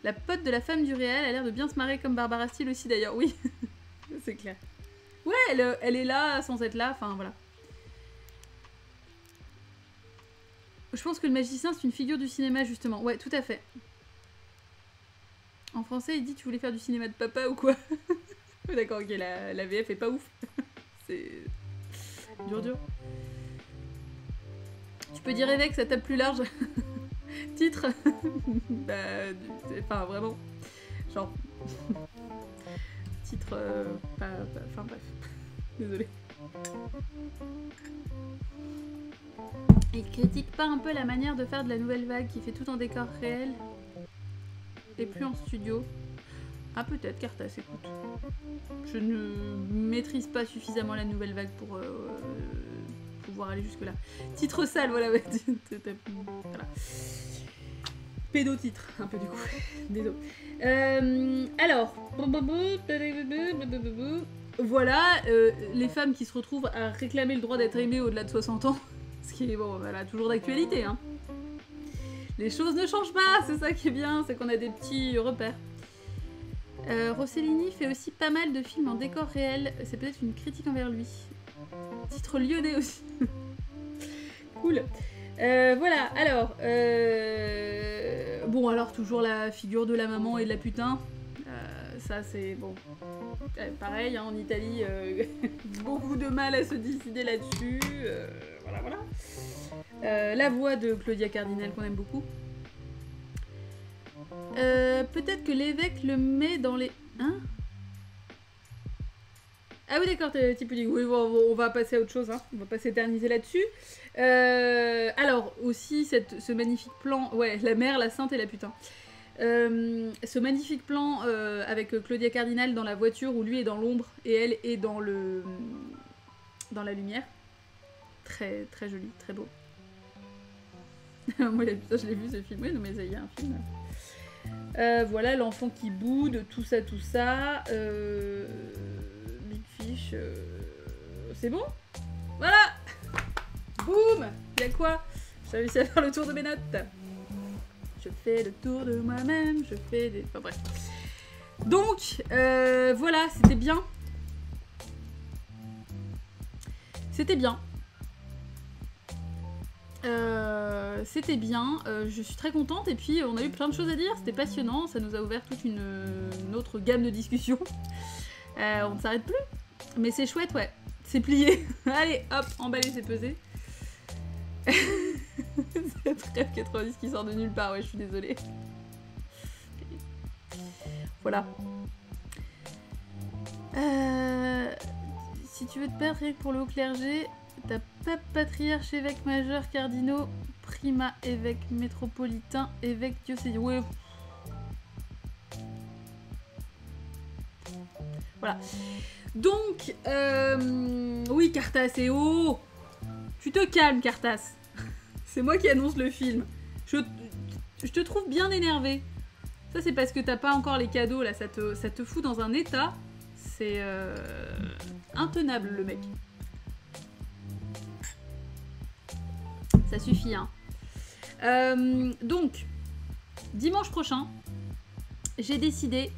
La pote de la femme du réel a l'air de bien se marrer comme Barbara Steele aussi d'ailleurs, oui. C'est clair. Ouais, elle est là sans être là, enfin voilà. Je pense que le magicien c'est une figure du cinéma justement, ouais, tout à fait. En français il dit tu voulais faire du cinéma de papa ou quoi? D'accord, ok, la VF est pas ouf. C'est dur. Tu peux dire évêque, ça tape plus large. Titre. Bah, enfin vraiment. Genre. Titre. Enfin bref. Désolée. Il critique pas un peu la manière de faire de la nouvelle vague qui fait tout en décor réel et plus en studio? Ah peut-être, Cartas, écoute. Je ne maîtrise pas suffisamment la nouvelle vague pour pouvoir aller jusque là. Titre sale, voilà. Voilà. Pédo-titre, un peu du coup. Désolé. Alors. Voilà, les femmes qui se retrouvent à réclamer le droit d'être aimées au-delà de 60 ans. Ce qui est, bon, voilà, toujours d'actualité, hein. Les choses ne changent pas, c'est ça qui est bien, c'est qu'on a des petits repères. Rossellini fait aussi pas mal de films en décor réel, c'est peut-être une critique envers lui. Titre lyonnais aussi. Cool. Voilà, alors... Bon, alors toujours la figure de la maman et de la putain. Ça c'est bon. Pareil, hein, en Italie, beaucoup de mal à se décider là-dessus. Voilà. La voix de Claudia Cardinal qu'on aime beaucoup. Peut-être que l'évêque le met dans les... Hein? Ah oui d'accord, petit pudding. Oui, on va passer à autre chose, hein. On va pas s'éterniser là-dessus. Alors, aussi, ce magnifique plan... Ouais, la mère, la sainte et la putain. Ce magnifique plan avec Claudia Cardinal dans la voiture où lui est dans l'ombre et elle est dans la lumière. Très, très joli, très beau. Moi, putain, je l'ai vu ce film. Oui, non mais ça y est, un film... voilà, l'enfant qui boude, tout ça. Big Fish, c'est bon? Voilà. Boum. Y'a quoi? J'ai réussi à faire le tour de mes notes. Je fais le tour de moi-même, je fais des... Enfin bref. Donc, voilà, c'était bien. C'était bien. Je suis très contente et puis on a eu plein de choses à dire, c'était passionnant, ça nous a ouvert toute une autre gamme de discussions. On ne s'arrête plus, mais c'est chouette, ouais, c'est plié. Allez, hop, emballé, c'est pesé. Cette rêve 90 qui sort de nulle part, ouais, je suis désolée. Voilà. Si tu veux te perdre rien que pour le haut clergé, t'as pas patriarche, évêque, majeur, cardinaux, Prima, évêque métropolitain, évêque diocésain. Ouais. Voilà. Donc, oui, Cartas, et oh, tu te calmes, Cartas. C'est moi qui annonce le film. Je te trouve bien énervé. Ça, c'est parce que t'as pas encore les cadeaux, là. Ça te fout dans un état. C'est intenable, le mec. Ça suffit, hein. Donc, dimanche prochain, j'ai décidé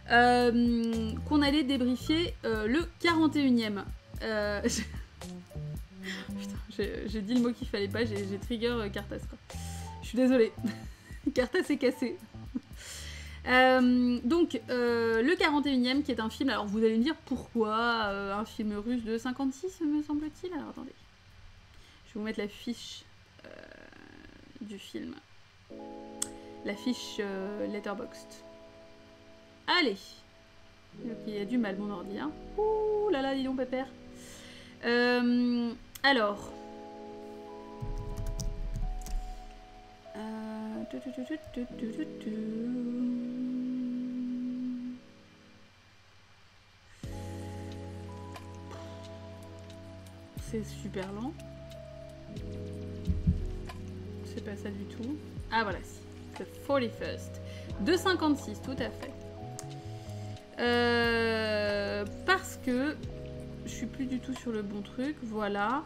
qu'on allait débriefer le 41e. Putain, j'ai dit le mot qu'il fallait pas, j'ai trigger Cartas, quoi. Je suis désolée. Cartas est cassé. Donc, le 41e, qui est un film... Alors, vous allez me dire pourquoi un film russe de 56, me semble-t-il. Alors, attendez. Je vais vous mettre la fiche du film. La fiche Letterboxd. Allez. Ok, il y a du mal, mon ordi. Hein. Ouh là là, dis donc, pépère. Alors... C'est super lent. C'est pas ça du tout. Ah voilà, si. The 41st. 2,56, tout à fait. Parce que je suis plus du tout sur le bon truc. Voilà.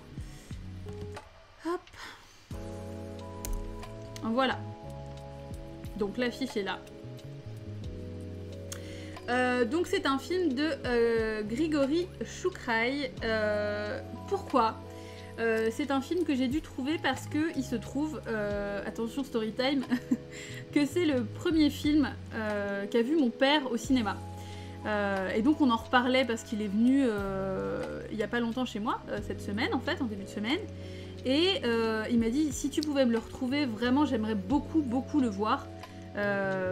Hop. Voilà. Donc l'affiche est là. Donc c'est un film de Grigory Shukrai. Pourquoi c'est un film que j'ai dû trouver parce que il se trouve, attention story time, que c'est le premier film qu'a vu mon père au cinéma. Et donc on en reparlait parce qu'il est venu il n'y a pas longtemps chez moi, cette semaine en fait, en début de semaine. Et il m'a dit si tu pouvais me le retrouver, vraiment j'aimerais beaucoup le voir.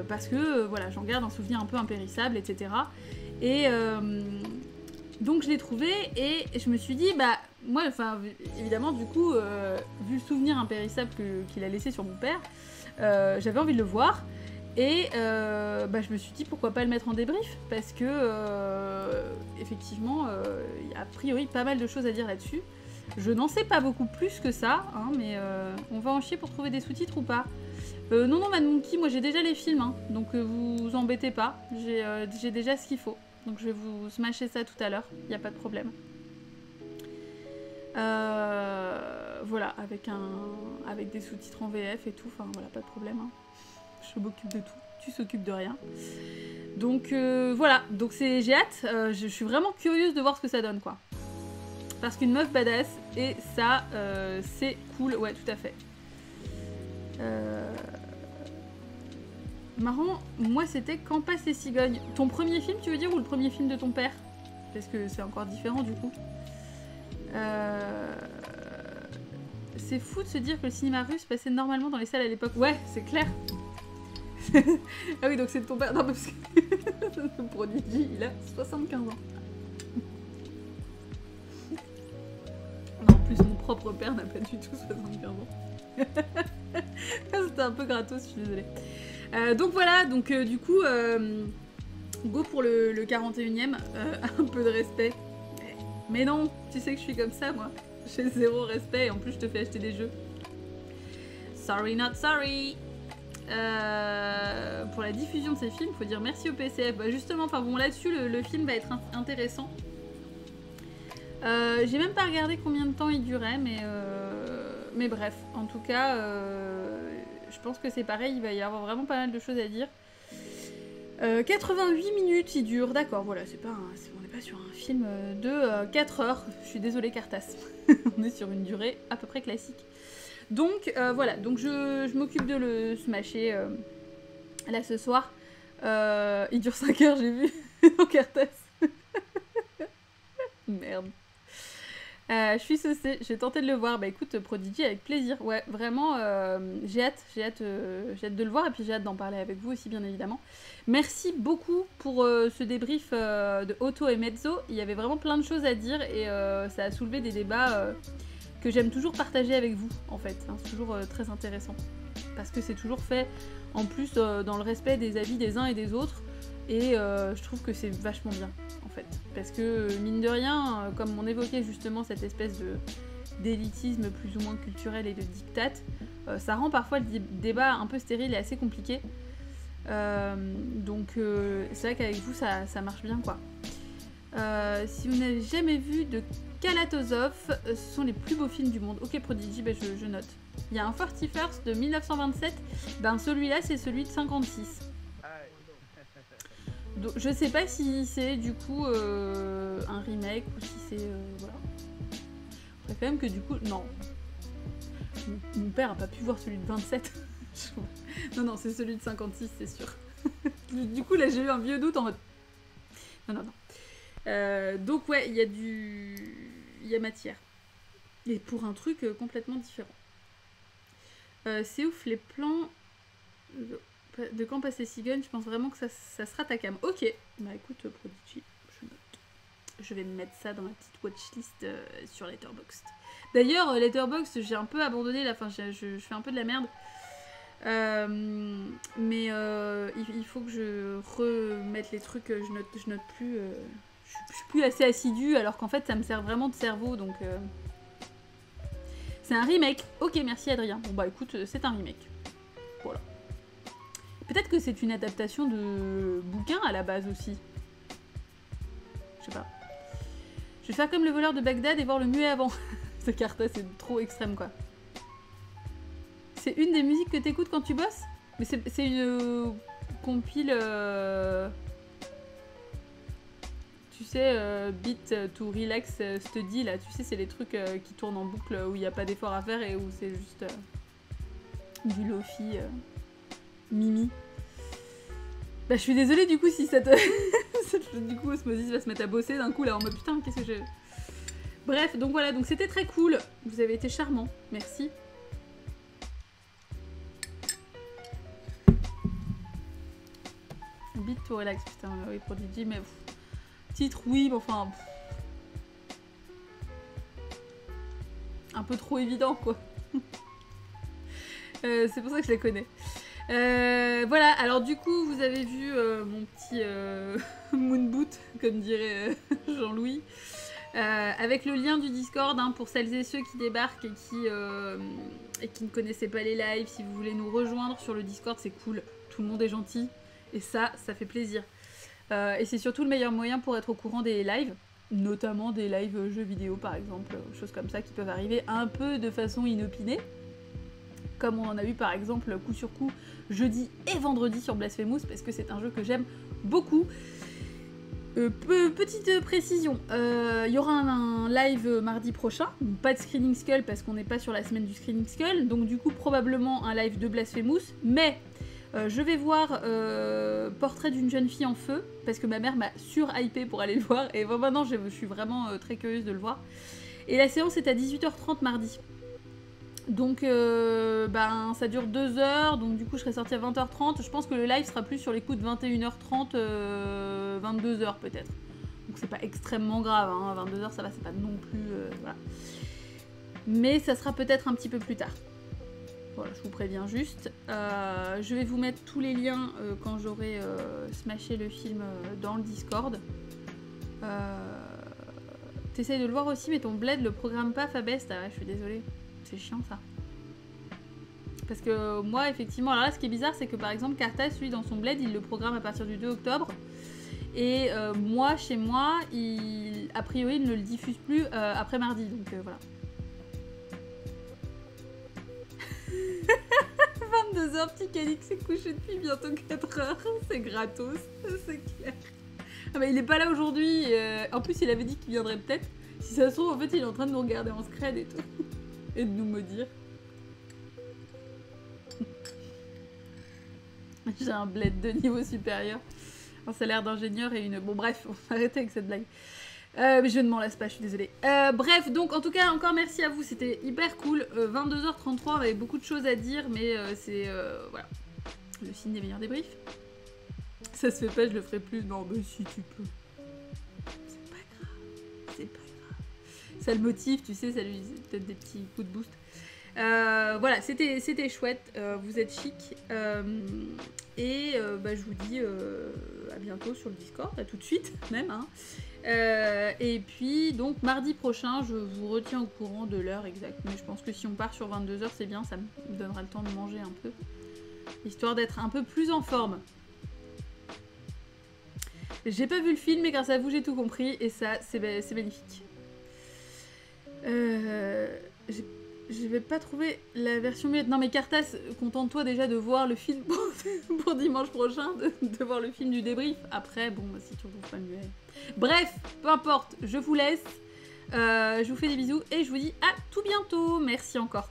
Parce que voilà, j'en garde un souvenir un peu impérissable, etc. Et donc je l'ai trouvé et je me suis dit, bah moi, enfin évidemment du coup, vu le souvenir impérissable qu'il a laissé sur mon père, j'avais envie de le voir. Et bah, je me suis dit pourquoi pas le mettre en débrief, parce que effectivement, il y a a priori pas mal de choses à dire là-dessus. Je n'en sais pas beaucoup plus que ça, hein, mais on va en chier pour trouver des sous-titres ou pas. Non, Mad Monkey, moi j'ai déjà les films, hein, donc vous embêtez pas, j'ai déjà ce qu'il faut. Donc je vais vous smasher ça tout à l'heure, il n'y a pas de problème. Voilà, avec des sous-titres en VF et tout, enfin voilà, pas de problème. Hein. Je m'occupe de tout, tu s'occupes de rien. Donc voilà, donc j'ai hâte, je suis vraiment curieuse de voir ce que ça donne, quoi. Parce qu'une meuf badass, et ça, c'est cool, ouais, tout à fait. Marrant, moi c'était Quand passent les cigognes. Ton premier film, tu veux dire, ou le premier film de ton père? Parce que c'est encore différent du coup. C'est fou de se dire que le cinéma russe passait normalement dans les salles à l'époque. Ouais, c'est clair. Ah oui, donc c'est de ton père. Non, parce que le Prodigy, il a 75 ans. Non, en plus, mon propre père n'a pas du tout 75 ans. C'était un peu gratos, je suis désolée. Donc voilà, donc du coup, go pour le 41e, un peu de respect. Mais non, tu sais que je suis comme ça, moi. J'ai zéro respect et en plus je te fais acheter des jeux. Sorry not sorry. Pour la diffusion de ces films, faut dire merci au PCF. Bah justement, enfin bon, là-dessus, le film va être intéressant. J'ai même pas regardé combien de temps il durait, mais bref, en tout cas, je pense que c'est pareil, il va y avoir vraiment pas mal de choses à dire. 88 minutes il dure, d'accord, voilà, on n'est pas sur un film de 4 heures, je suis désolée Cartas, on est sur une durée à peu près classique. Donc voilà, donc je m'occupe de le smasher là ce soir. Il dure 5 heures, j'ai vu, dans Cartas. Merde. Je suis saucée, j'ai tenté de le voir. Bah écoute, Prodigy avec plaisir. Ouais, vraiment, j'ai hâte de le voir et puis j'ai hâte d'en parler avec vous aussi, bien évidemment. Merci beaucoup pour ce débrief de Otto et Mezzo. Il y avait vraiment plein de choses à dire et ça a soulevé des débats que j'aime toujours partager avec vous, en fait. Hein, c'est toujours très intéressant. Parce que c'est toujours fait, en plus, dans le respect des avis des uns et des autres. Et je trouve que c'est vachement bien, en fait. Parce que, mine de rien, comme on évoquait justement cette espèce d'élitisme plus ou moins culturel et de diktat, ça rend parfois le débat un peu stérile et assez compliqué. Donc c'est vrai qu'avec vous ça marche bien quoi. Si vous n'avez jamais vu de Kalatozov, ce sont les plus beaux films du monde. Ok Prodigy, ben je note. Il y a un 41st de 1927, ben celui-là c'est celui de 56. Donc, je sais pas si c'est du coup un remake ou si c'est voilà. Je quand même que du coup non. Mon père a pas pu voir celui de 27. Non, c'est celui de 56, c'est sûr. Du coup, là, j'ai eu un vieux doute en mode... Non. Donc, ouais, il y a matière. Et pour un truc complètement différent. C'est ouf, les plans de quand passer Cigogne, je pense vraiment que ça sera ta cam. Ok, bah écoute, Prodigy, je note. Je vais me mettre ça dans ma petite watchlist sur Letterboxd. D'ailleurs, Letterboxd, j'ai un peu abandonné, là, enfin, je fais un peu de la merde. Mais il faut que je remette les trucs, je note plus. Je suis plus assez assidue, alors qu'en fait, ça me sert vraiment de cerveau, donc... C'est un remake. Ok, merci Adrien. Bon bah écoute, c'est un remake. Voilà. Peut-être que c'est une adaptation de bouquin à la base aussi. Je sais pas. Je vais faire comme le voleur de Bagdad et voir le muet avant. Ce Carta, c'est trop extrême, quoi. C'est une des musiques que t'écoutes quand tu bosses? Mais c'est une compile... Tu sais, Beat to Relax Study, là. Tu sais, c'est les trucs qui tournent en boucle où il n'y a pas d'effort à faire et où c'est juste du lofi mimi. Bah, je suis désolée, du coup, si ça te... du coup, Osmosis va se mettre à bosser d'un coup, là, en mode putain, qu'est-ce que j'ai... Bref, donc voilà, donc c'était très cool. Vous avez été charmants. Merci. Beat to relax, putain, oui, Prodigy, mais... Titre, oui, mais enfin... Un peu trop évident, quoi. C'est pour ça que je les connais. Voilà, alors du coup, vous avez vu mon petit moonboot, comme dirait Jean-Louis. Avec le lien du Discord, hein, pour celles et ceux qui débarquent et qui ne connaissaient pas les lives, si vous voulez nous rejoindre sur le Discord, c'est cool. Tout le monde est gentil. Et ça fait plaisir. Et c'est surtout le meilleur moyen pour être au courant des lives, notamment des lives jeux vidéo par exemple, choses comme ça qui peuvent arriver un peu de façon inopinée, comme on en a eu par exemple coup sur coup jeudi et vendredi sur Blasphemous, parce que c'est un jeu que j'aime beaucoup. Petite précision, il y aura un live mardi prochain, pas de Screening Skull parce qu'on n'est pas sur la semaine du Screening Skull, donc du coup probablement un live de Blasphemous, mais... je vais voir Portrait d'une jeune fille en feu, parce que ma mère m'a sur-hypé pour aller le voir, et bon, maintenant je suis vraiment très curieuse de le voir. Et la séance est à 18h30 mardi. Donc ben, ça dure 2 heures, donc du coup je serai sortie à 20h30. Je pense que le live sera plus sur les coups de 21h30, 22h peut-être. Donc c'est pas extrêmement grave, hein, 22h ça va, c'est pas non plus... voilà. Mais ça sera peut-être un petit peu plus tard. Voilà, je vous préviens juste. Je vais vous mettre tous les liens quand j'aurai smashé le film dans le Discord. T'essayes de le voir aussi, mais ton bled le programme pas, Fabest. Ah ouais, je suis désolée. C'est chiant ça. Parce que moi, effectivement, alors là, ce qui est bizarre, c'est que par exemple, Cartas, lui, dans son bled, il le programme à partir du 2 octobre. Et moi, chez moi, a priori, il ne le diffuse plus après mardi. Donc voilà. 22h, petit Calix s'est couché depuis bientôt 4h, c'est gratos, c'est clair. Ah bah il est pas là aujourd'hui, en plus il avait dit qu'il viendrait peut-être. Si ça se trouve, en fait il est en train de nous regarder en scred et tout, et de nous maudire. J'ai un bled de niveau supérieur, un salaire d'ingénieur et une... Bon bref, on va arrêter avec cette blague. Mais je ne m'en lasse pas, je suis désolée. Bref, donc en tout cas, encore merci à vous, c'était hyper cool. 22h33, on avait beaucoup de choses à dire, mais c'est... voilà. Le signe des meilleurs débriefs. Ça se fait pas, je le ferai plus. Non, mais si tu peux. C'est pas grave. C'est pas grave. ça le motive, tu sais, ça lui donne des petits coups de boost. Voilà, c'était chouette, vous êtes chic. Je vous dis à bientôt sur le Discord, à tout de suite même. Hein. Et puis, donc, mardi prochain, je vous retiens au courant de l'heure exacte. Mais je pense que si on part sur 22h, c'est bien, ça me donnera le temps de manger un peu. Histoire d'être un peu plus en forme. J'ai pas vu le film, mais grâce à vous, j'ai tout compris. Et ça, c'est magnifique. Je vais pas trouver la version muette. Non mais Cartas, contente-toi déjà de voir le film pour dimanche prochain, de voir le film du débrief. Après, bon, si tu retrouves pas le muet. Bref, peu importe, je vous laisse. Je vous fais des bisous et je vous dis à tout bientôt. Merci encore.